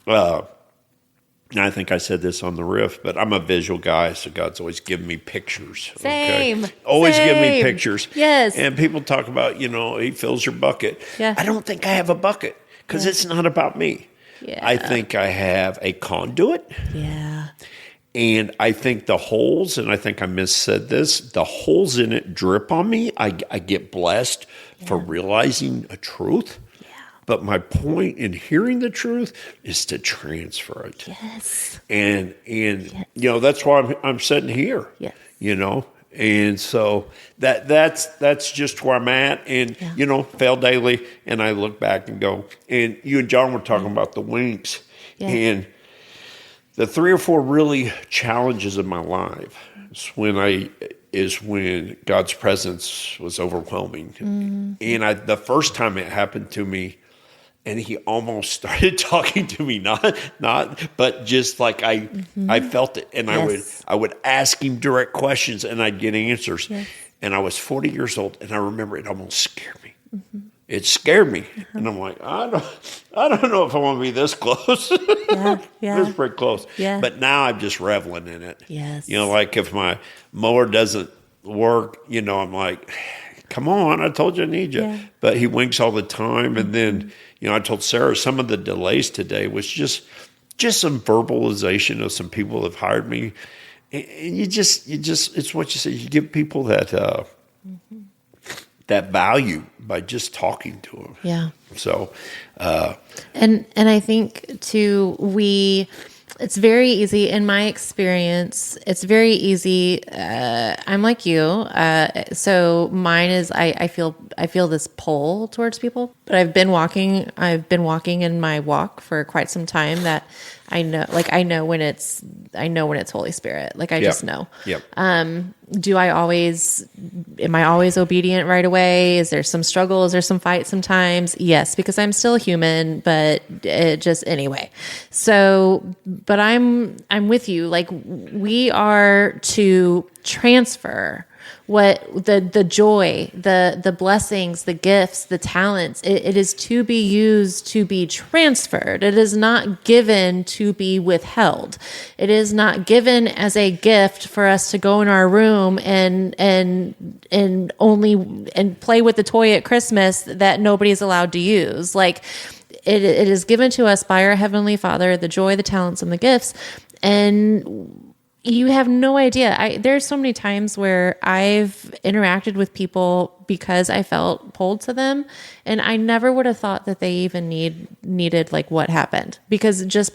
I think I said this on the riff, but I'm a visual guy, so God's always given me pictures. Same. Okay? Always give me Same. pictures. Yes. And people talk about, you know, he fills your bucket. Yeah. I don't think I have a bucket because it's not about me. Yeah. I think I have a conduit. Yeah. And I think the holes, and I think I missaid this, the holes in it drip on me. I get blessed for realizing a truth. But my point in hearing the truth is to transfer it. Yes. And you know, that's why I'm sitting here. Yes. You know, and so that's just where I'm at. And you know, fail daily. And I look back and go. And you and John were talking about the winks, and the 3 or 4 really challenges in my life is when is when God's presence was overwhelming. And the first time it happened to me, and he almost started talking to me, but just like I felt it, and I would ask him direct questions, and I'd get answers. Yes. And I was 40 years old, and I remember it almost scared me. It scared me, and I'm like, I don't know if I want to be this close. It's pretty close. Yeah. But now I'm just reveling in it. Yes. Like if my mower doesn't work, I'm like, come on, I told you I need you. Yeah. But he winks all the time, and then I told Sarah some of the delays today was just some verbalization of some people that have hired me, and you just it's what you say. You give people that. That value by just talking to them. Yeah. So, and I think too, it's very easy in my experience. It's very easy. I'm like you. So mine is, I feel this pull towards people, but I've been walking in my walk for quite some time that I know when it's Holy Spirit. Like I just know. Yep. Am I always obedient right away? Is there some struggle? Is there some fight sometimes? Yes, because I'm still human, but anyway. So, but I'm with you. Like we are to transfer what the joy, the blessings, the gifts, the talents, it is to be used to be transferred. It is not given to be withheld. It is not given as a gift for us to go in our room and play with the toy at Christmas that nobody is allowed to use. Like it is given to us by our Heavenly Father, the joy, the talents, and the gifts. And you have no idea. There's so many times where I've interacted with people because I felt pulled to them, and I never would have thought that they even needed like what happened, because just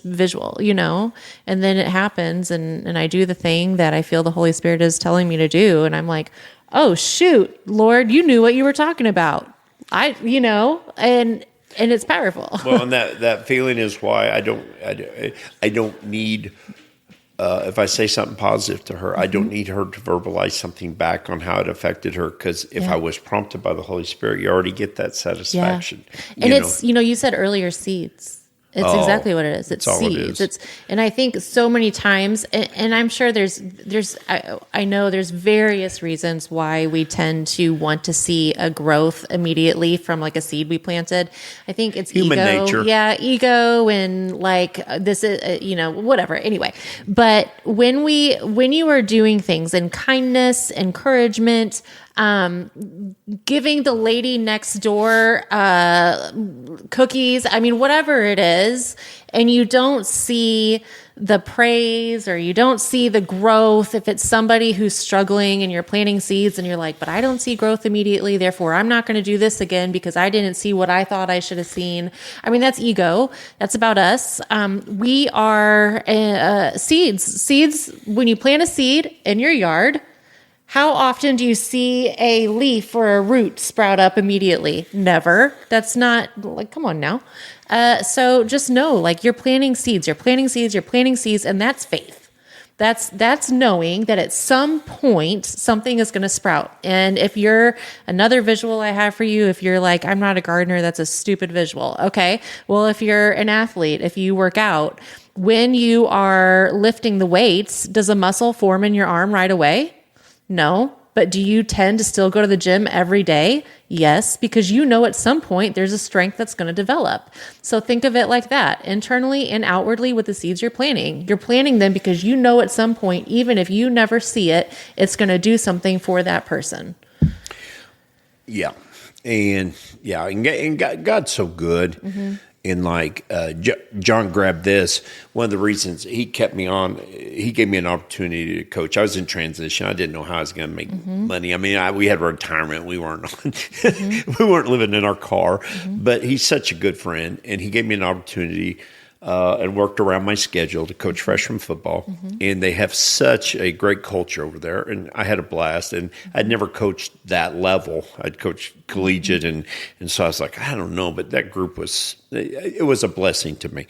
visual, and then it happens, and I do the thing that I feel the Holy Spirit is telling me to do, and I'm like, oh shoot, Lord, you knew what you were talking about. And it's powerful. Well, and that feeling is why I don't need. If I say something positive to her, I don't need her to verbalize something back on how it affected her, because if I was prompted by the Holy Spirit, you already get that satisfaction. Yeah. And it's, you said earlier seeds. It's exactly what it is. It's seeds. And I think so many times, and I'm sure I know there's various reasons why we tend to want to see a growth immediately from like a seed we planted. I think it's human nature. Yeah, ego, and like this is, whatever. Anyway, but when you are doing things in kindness, encouragement, giving the lady next door cookies, whatever it is, and you don't see the praise or you don't see the growth, if it's somebody who's struggling and you're planting seeds and you're like, but I don't see growth immediately, therefore I'm not going to do this again because I didn't see what I thought I should have seen. That's ego. That's about us. We are seeds. When you plant a seed in your yard, how often do you see a leaf or a root sprout up immediately? Never. That's not, like, come on now. So just know, like, you're planting seeds, and that's faith. That's knowing that at some point something is going to sprout. And if you're, another visual I have for you, if you're like, I'm not a gardener, that's a stupid visual. Okay. Well, if you're an athlete, if you work out, when you are lifting the weights, does a muscle form in your arm right away? No. But do you tend to still go to the gym every day? Yes, because at some point there's a strength that's going to develop. So think of it like that, internally and outwardly with the seeds you're planting. You're planting them because at some point, even if you never see it, it's going to do something for that person. Yeah. And God's so good. Mm-hmm. And like John grabbed this. One of the reasons he kept me on, he gave me an opportunity to coach. I was in transition. I didn't know how I was going to make money. We had retirement. We weren't we weren't living in our car. But he's such a good friend, and he gave me an opportunity and worked around my schedule to coach freshman football. And they have such a great culture over there, and I had a blast. And I'd never coached that level. I'd coached collegiate, and so I was like, I don't know, but that group was a blessing to me.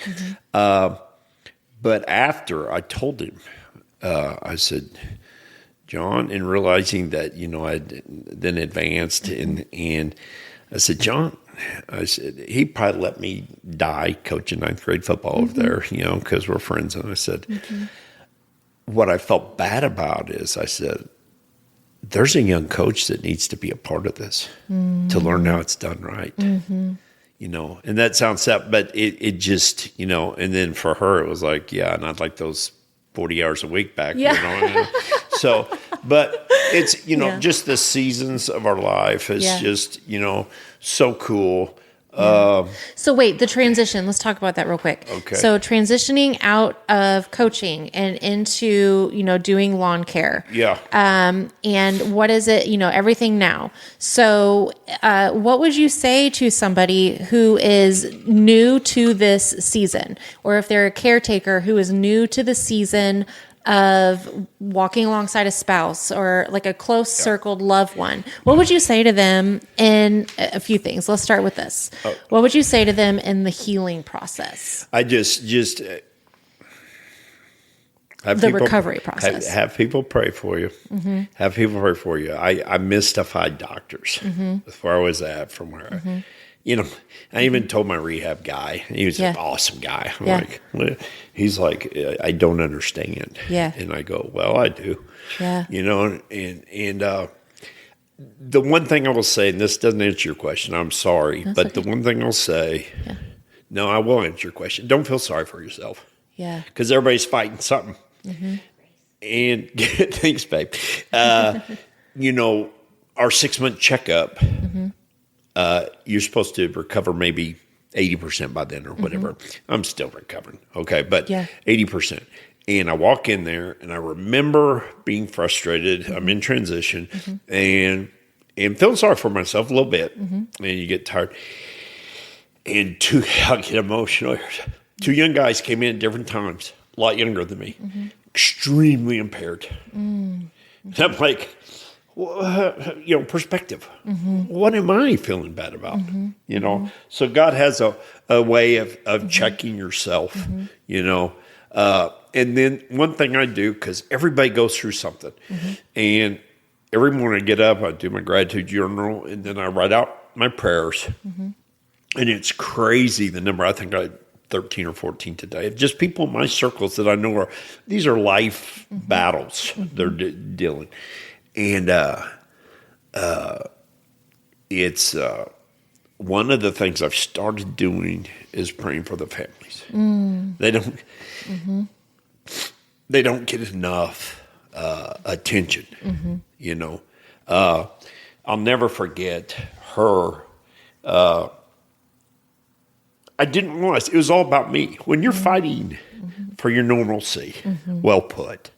But after I told him, I said, John, and realizing that, I then advanced and I said, John, I said, he probably let me die coaching ninth grade football over there, because we're friends. And I said, what I felt bad about is I said, there's a young coach that needs to be a part of this to learn how it's done right. And that sounds sad, but it just, and then for her, it was like, yeah, and I'd like those 40 hours a week back. Yeah. So, but it's, just the seasons of our life is just, so cool. So wait, the transition, let's talk about that real quick. Okay. So transitioning out of coaching and into, doing lawn care. Yeah. And what is it, everything now. So what would you say to somebody who is new to this season, or if they're a caretaker who is new to the season of walking alongside a spouse or like a close circled loved one, what would you say to them in a few things? Let's start with this. What would you say to them in the healing process? I just have the recovery process. Have people pray for you. Have people pray for you. I mystified doctors with where I was at from where, I even told my rehab guy, he was an awesome guy. I'm like, he's like, I don't understand. Yeah. And I go, well, I do. Yeah. And the one thing I will say, and this doesn't answer your question, I'm sorry, but the one thing I'll say, no, I will answer your question. Don't feel sorry for yourself. Yeah. Because everybody's fighting something. And thanks, babe. Our 6-month checkup, you're supposed to recover maybe 80% by then or whatever. I'm still recovering. Okay. But 80%. And I walk in there and I remember being frustrated. I'm in transition and feeling sorry for myself a little bit. And you get tired. And I'll get emotional. 2 young guys came in at different times, a lot younger than me, extremely impaired. And I'm like, perspective. What am I feeling bad about? So God has a way of checking yourself, and then one thing I do, because everybody goes through something, and every morning I get up, I do my gratitude journal, and then I write out my prayers, and it's crazy the number. I think I 13 or 14 today, of just people in my circles that I know these are life battles they're dealing. And it's one of the things I've started doing is praying for the families. They don't get enough attention. I'll never forget her. I didn't realize it was all about me. When you're fighting for your normalcy, well put,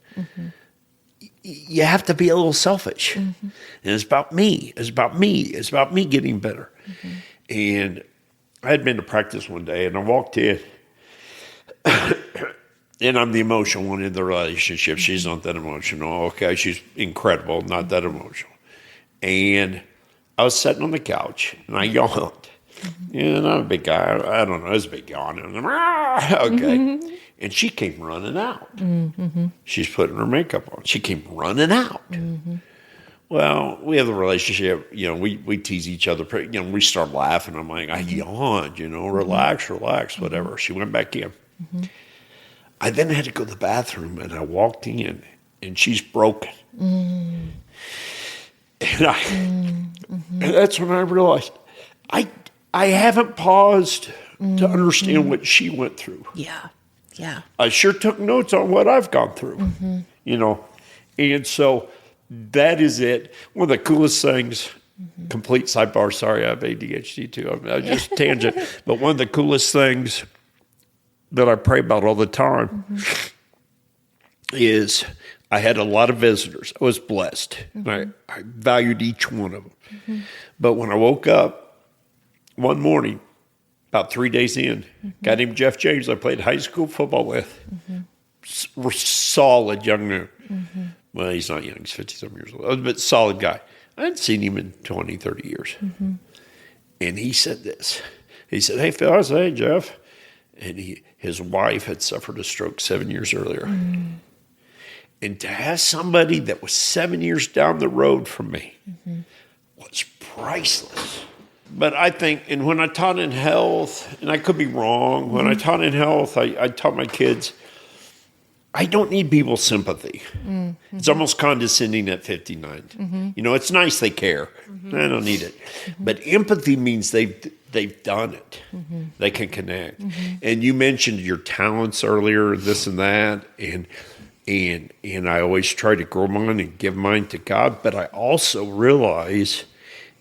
you have to be a little selfish. And it's about me. It's about me. It's about me getting better. And I had been to practice one day, and I walked in, and I'm the emotional one in the relationship. She's not that emotional. Okay, she's incredible, not that emotional. And I was sitting on the couch, and I yawned. And I'm a big guy. I don't know. I was a big yawn. And okay. And she came running out. She's putting her makeup on. She came running out. Well, we have a relationship. We tease each other. We start laughing. I'm like, I yawned, relax, whatever. She went back in. I then had to go to the bathroom, and I walked in, and she's broken. And that's when I realized I haven't paused to understand what she went through. Yeah. I sure took notes on what I've gone through, And so that is it. One of the coolest things, complete sidebar, sorry, I have ADHD too. I just tangent. But one of the coolest things that I pray about all the time is I had a lot of visitors. I was blessed. I valued each one of them. But when I woke up, one morning, about 3 days in, a guy named Jeff James I played high school football with. Solid young man. Well, he's not young. He's 50-some years old. But solid guy. I hadn't seen him in 20, 30 years. And he said this. He said, hey, Phil. I said, hey, Jeff. And his wife had suffered a stroke 7 years earlier. And to have somebody that was 7 years down the road from me was priceless. But I think, and when I taught in health, and I could be wrong, when I taught in health, I taught my kids, I don't need people's sympathy. It's almost condescending at 59. You know, it's nice they care. I don't need it. But empathy means they've done it. They can connect. And you mentioned your talents earlier, this and that, and I always try to grow mine and give mine to God, but I also realize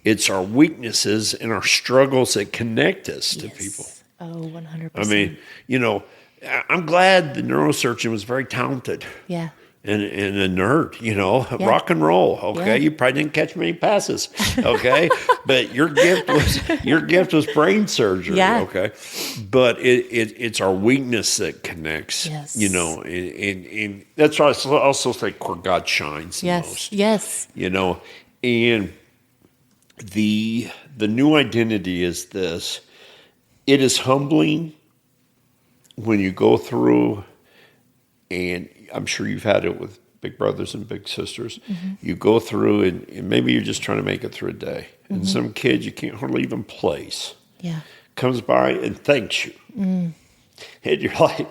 it's our weaknesses and our struggles that connect us to people. Oh, 100%. I mean, you know, I'm glad the neurosurgeon was very talented. Yeah. And a nerd, you know, rock and roll. Okay, you probably didn't catch many passes. Okay, but your gift was brain surgery. Yeah. Okay, but it's our weakness that connects. Yes. You know, and that's why I also think where God shines the most. Yes. You know, and the new identity is this. It is humbling when you go through, and I'm sure you've had it with big brothers and big sisters. You go through and maybe you're just trying to make it through a day. And some kid you can't hardly even place comes by and thanks you. And you're like,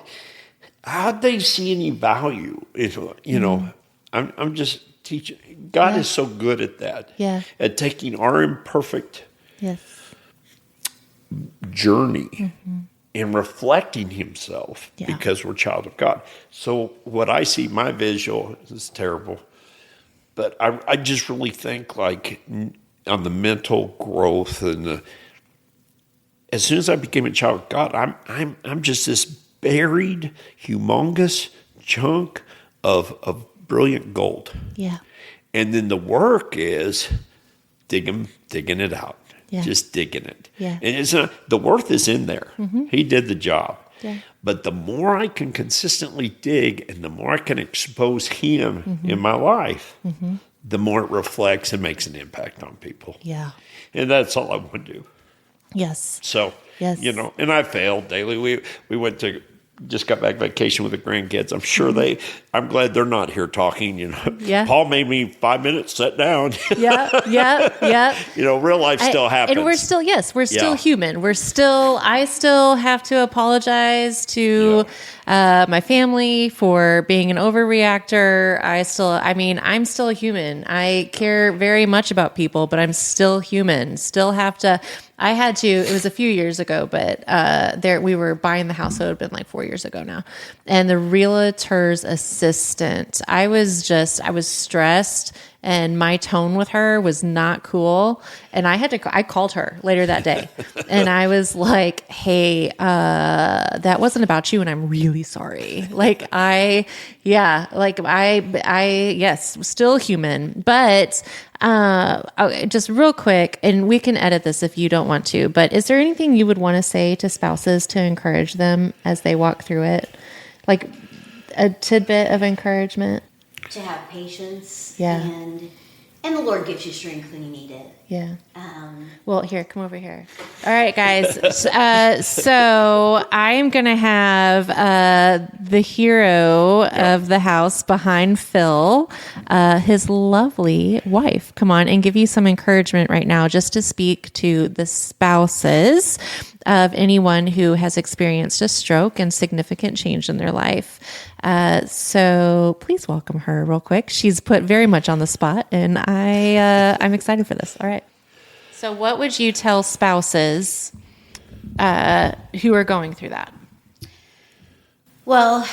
how'd they see any value? You know, I'm just teaching. God is so good at that. At taking our imperfect journey and reflecting himself because we're a child of God. So what I see, my visual is terrible, but I just really think like on the mental growth and as soon as I became a child of God, I'm just this buried, humongous chunk of brilliant gold. Yeah. And then the work is digging it out. Just digging it. And it's not, the worth is in there. He did the job. But the more I can consistently dig and the more I can expose him in my life, the more it reflects and makes an impact on people. And that's all I want to do. So, you know, and I failed daily. We went to, just got back vacation with the grandkids. I'm sure I'm glad they're not here talking, you know. Paul made me 5 minutes sit down. You know, real life still happens. And we're still, we're still human. I still have to apologize to my family for being an overreactor. I'm still a human. I care very much about people, but I'm still human. It was a few years ago, but we were buying the house, so it had been like 4 years ago now. And the realtor's assistant, I was stressed and my tone with her was not cool. And I called her later that day and I was like, hey, that wasn't about you and I'm really sorry. Still human, but just real quick, and we can edit this if you don't want to, but is there anything you would want to say to spouses to encourage them as they walk through it? Like a tidbit of encouragement? To have patience, and the Lord gives you strength when you need it. Well, here, come over here. All right, guys. So I'm going to have the hero of the house behind Phil, his lovely wife, come on and give you some encouragement right now, just to speak to the spouses of anyone who has experienced a stroke and significant change in their life. So please welcome her real quick. She's put very much on the spot, and I'm excited for this. All right. So what would you tell spouses who are going through that? Well,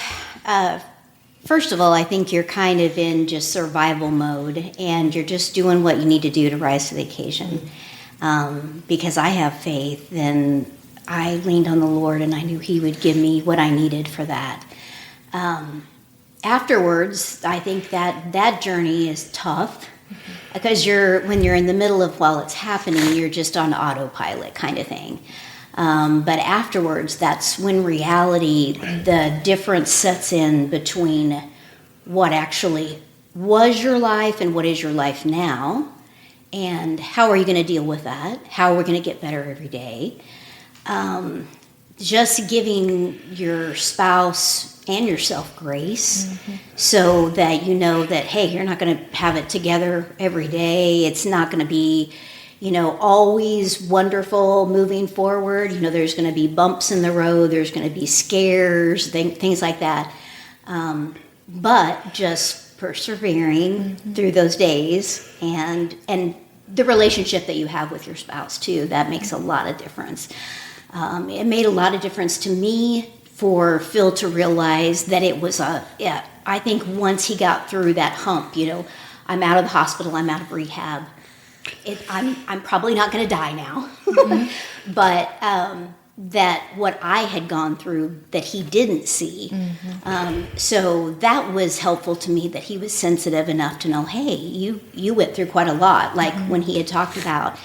first of all, I think you're kind of in just survival mode, and you're just doing what you need to do to rise to the occasion. Because I have faith, and I leaned on the Lord, and I knew He would give me what I needed for that. Afterwards, I think that journey is tough because when you're in the middle of while it's happening, you're just on autopilot kind of thing. But afterwards, that's when reality, the difference sets in between what actually was your life and what is your life now, and how are you going to deal with that? How are we going to get better every day? just giving your spouse and yourself grace, so that you know that, hey, you're not going to have it together every day. It's not going to be, always wonderful moving forward. There's going to be bumps in the road. There's going to be scares, things like that. But just persevering through those days, and the relationship that you have with your spouse too, that makes a lot of difference. It made a lot of difference to me for Phil to realize that it was I think once he got through that hump, I'm out of the hospital, I'm out of rehab. I'm probably not going to die now, but that what I had gone through that he didn't see. So that was helpful to me, that he was sensitive enough to know, hey, you went through quite a lot. Like when he had talked about,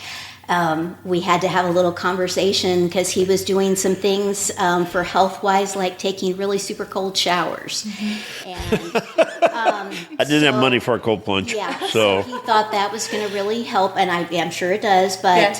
we had to have a little conversation because he was doing some things for health-wise, like taking really super cold showers. And I didn't have money for a cold plunge. Yeah, so he thought that was going to really help, and I'm sure it does, but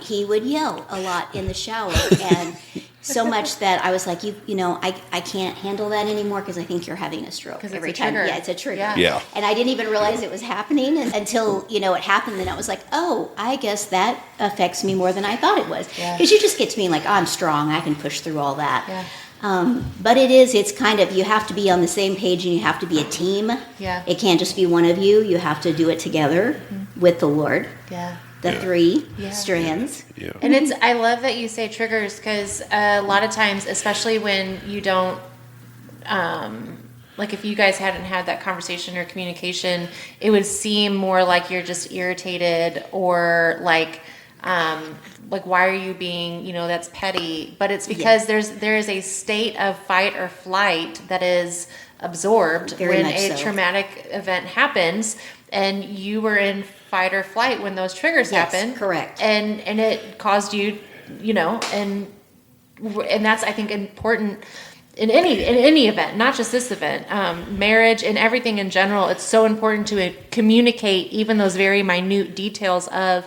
he would yell a lot in the shower, and so much that I was like, I can't handle that anymore because I think you're having a stroke every time. Trigger. Yeah, it's a trigger. Yeah. And I didn't even realize it was happening until, it happened. Then I was like, oh, I guess that affects me more than I thought it was. Because you just get to me like, oh, I'm strong. I can push through all that. Yeah. But it's kind of, you have to be on the same page, and you have to be a team. Yeah. It can't just be one of you. You have to do it together with the Lord. Yeah. The three strands. Yeah. And I love that you say triggers, because a lot of times, especially when you don't, like if you guys hadn't had that conversation or communication, it would seem more like you're just irritated, or like why are you being, that's petty. But it's because there is a state of fight or flight that is absorbed when a traumatic event happens, and you were in fight or flight when those triggers happen. Correct. And it caused you, and that's, I think, important in any event, not just this event, marriage and everything in general. It's so important to communicate even those very minute details of,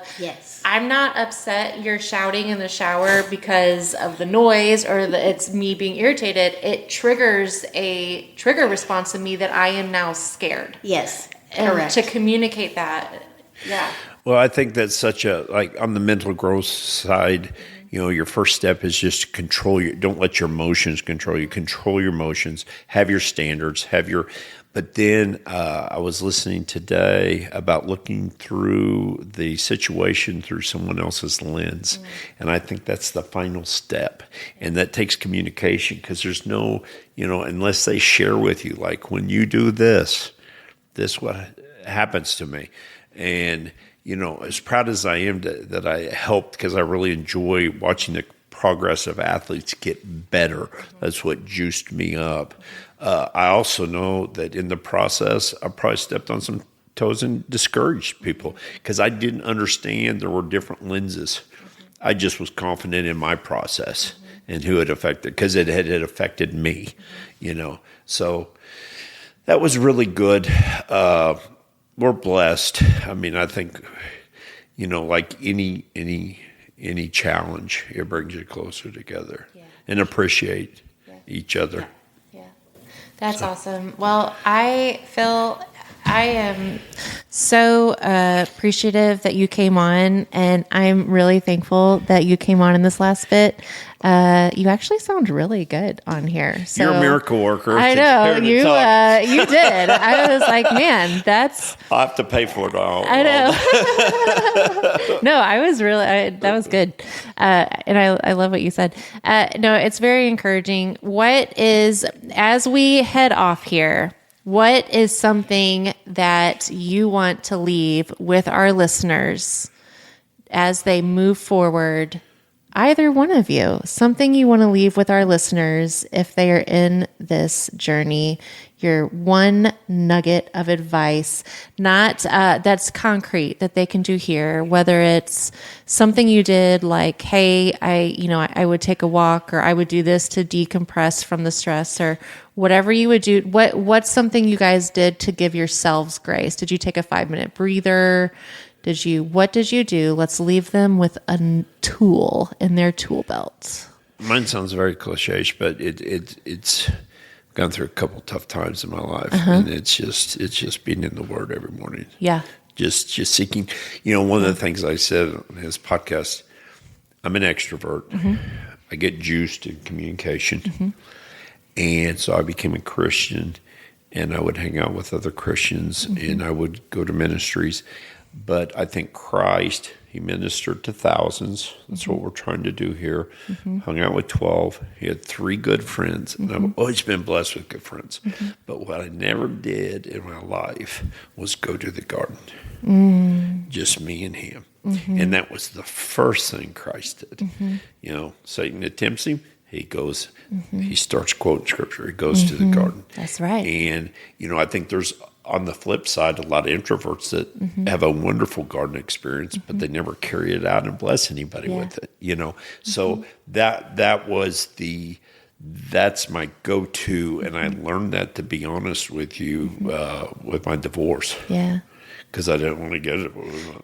I'm not upset you're shouting in the shower because of the noise, or it's me being irritated. It triggers a trigger response in me that I am now scared. Yes. And correct. to communicate that. Yeah. Well, I think that's such on the mental growth side, your first step is just to don't let your emotions control you. Control your emotions, have your standards, but then I was listening today about looking through the situation through someone else's lens. And I think that's the final step. And that takes communication, because there's no, unless they share with you, like, when you do this what happens to me. And, as proud as I am that I helped, because I really enjoy watching the progress of athletes get better. That's what juiced me up. I also know that in the process, I probably stepped on some toes and discouraged people, because I didn't understand there were different lenses. I just was confident in my process and who it affected, because it had affected me, So that was really good. We're blessed. I mean, I think, like any challenge, it brings you closer together and appreciate each other. Yeah. That's awesome. Well, I am so appreciative that you came on, and I'm really thankful that you came on in this last bit. You actually sound really good on here. So you're a miracle worker. I know you did. I was like, man, I'll have to pay for it all. I know. No, I was really, that was good. And I love what you said. No, it's very encouraging. As we head off here, what is something that you want to leave with our listeners as they move forward? Either one of you, something you want to leave with our listeners if they are in this journey, your one nugget of advice, not that's concrete that they can do here, whether it's something you did like, hey, I would take a walk, or I would do this to decompress from the stress, or whatever you would do. What's something you guys did to give yourselves grace? Did you take a 5-minute breather? What did you do? Let's leave them with a tool in their tool belt. Mine sounds very cliche, but it's gone through a couple tough times in my life, and it's just being in the Word every morning. Yeah. Just seeking. One of the things I said on his podcast, I'm an extrovert. I get juiced in communication, and so I became a Christian, and I would hang out with other Christians, and I would go to ministries. But I think Christ, he ministered to thousands. That's what we're trying to do here. Hung out with 12. He had 3 good friends, and I've always been blessed with good friends. But what I never did in my life was go to the garden. Just me and him. And that was the first thing Christ did. Satan attempts him. He goes, he starts quoting scripture. He goes to the garden. That's right. And, I think there's, on the flip side, a lot of introverts that have a wonderful garden experience, but they never carry it out and bless anybody with it, So that's my go-to. And I learned that, to be honest with you, with my divorce. Yeah. Because I didn't want to get it.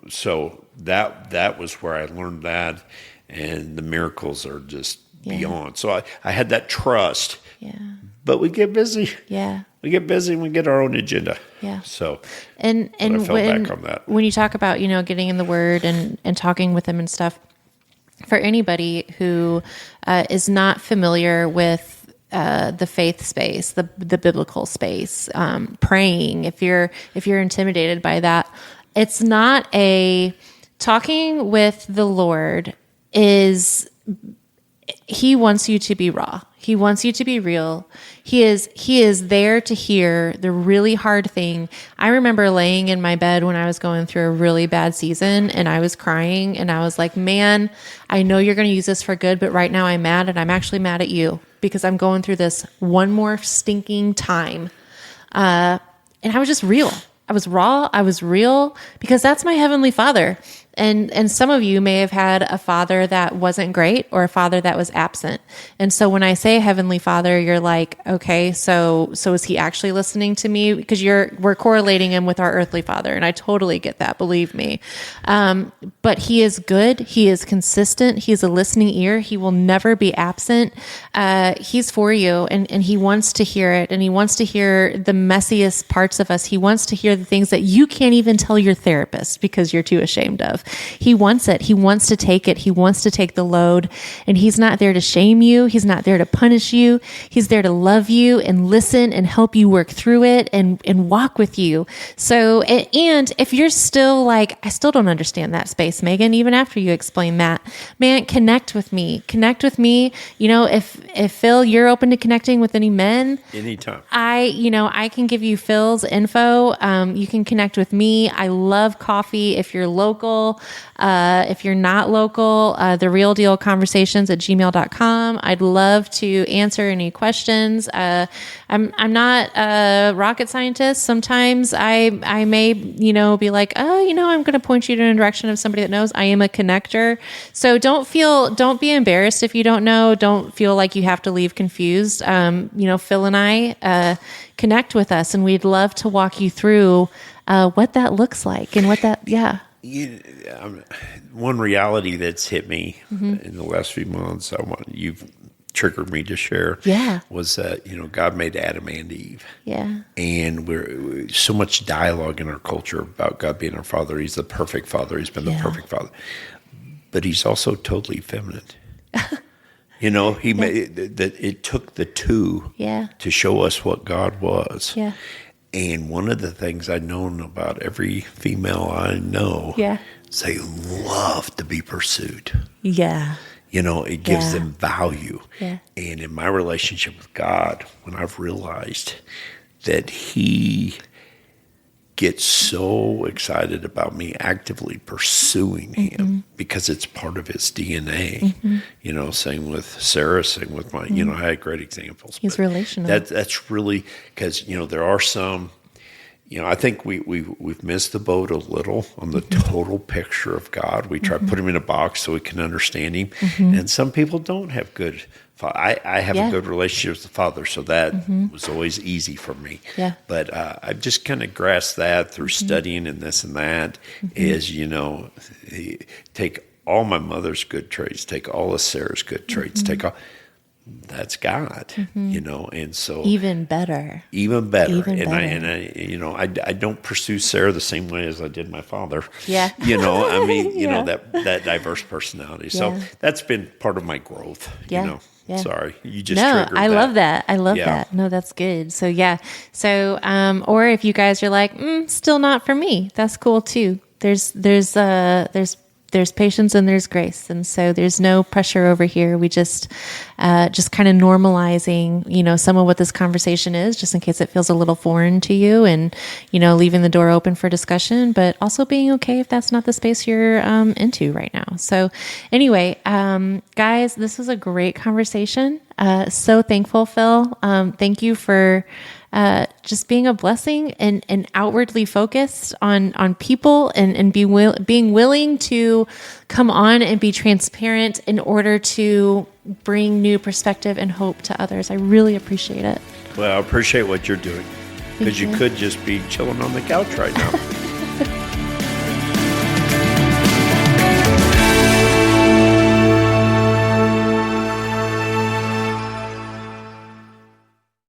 So that was where I learned that. And the miracles are just beyond. So I had that trust. Yeah. But we get busy. Yeah. We get busy and we get our own agenda. Yeah. So and I fell back on that. When you talk about, getting in the Word and talking with him and stuff, for anybody who is not familiar with the faith space, the biblical space, praying, if you're intimidated by that, it's not talking with the Lord he wants you to be raw. He wants you to be real. He is there to hear the really hard thing. I remember laying in my bed when I was going through a really bad season, and I was crying, and I was like, man, I know you're going to use this for good, but right now I'm mad, and I'm actually mad at you because I'm going through this one more stinking time. And I was just real. I was raw. I was real, because that's my Heavenly Father. And some of you may have had a father that wasn't great, or a father that was absent. And so when I say Heavenly Father, you're like, okay, so is he actually listening to me? Because we're correlating him with our earthly father. And I totally get that, believe me. But he is good. He is consistent. He is a listening ear. He will never be absent. He's for you, and he wants to hear it. And he wants to hear the messiest parts of us. He wants to hear the things that you can't even tell your therapist because you're too ashamed of. He wants it. He wants to take it. He wants to take the load, and he's not there to shame you. He's not there to punish you. He's there to love you and listen and help you work through it and walk with you. So, and if you're still like, I still don't understand that space, Megan, even after you explain that, man, connect with me. If Phil, you're open to connecting with any men, anytime, I can give you Phil's info. You can connect with me. I love coffee. If you're local, if you're not local, the real deal conversations at gmail.com. I'd love to answer any questions. I'm not a rocket scientist. Sometimes I may, be like, I'm going to point you in a direction of somebody that knows. I am a connector. So don't be embarrassed if you don't know. Don't feel like you have to leave confused. Phil and I, connect with us, and we'd love to walk you through, what that looks like and what that, one reality that's hit me in the last few months, you've triggered me to share, was that, God made Adam and Eve. Yeah. And we're so much dialogue in our culture about God being our father. He's the perfect father. He's been the perfect father. But he's also totally feminine. He made that. It took the two to show us what God was. Yeah. And one of the things I've known about every female I know, is they love to be pursued. Yeah. It gives them value. Yeah. And in my relationship with God, when I've realized that he gets so excited about me actively pursuing him because it's part of his DNA. Same with Sarah, same with my, I had great examples. He's relational. That's really, because, there are some, I think we've missed the boat a little on the total picture of God. We try to put him in a box so we can understand him. And some people don't have good. I have a good relationship with the Father, so that was always easy for me. Yeah. But I've just kind of grasped that through studying and this and that, is, take all my mother's good traits, take all of Sarah's good traits, take all. That's God, and so Even better. even better. Even And better. I don't pursue Sarah the same way as I did my father. Yeah. I mean, Yeah. that diverse personality. So Yeah. that's been part of my growth. Yeah. Yeah. Sorry, you just No, triggered I love that. I love Yeah. that. No, that's good. So yeah. So or if you guys are like, still not for me, that's cool too. There's patience and there's grace, and so there's no pressure over here. We just kind of normalizing, some of what this conversation is, just in case it feels a little foreign to you, and leaving the door open for discussion, but also being okay if that's not the space you're into right now. So anyway, guys, this was a great conversation. So thankful, Phil. Thank you for just being a blessing and outwardly focused on people and being willing to come on and be transparent in order to bring new perspective and hope to others. I really appreciate it. Well, I appreciate what you're doing, because you could just be chilling on the couch right now.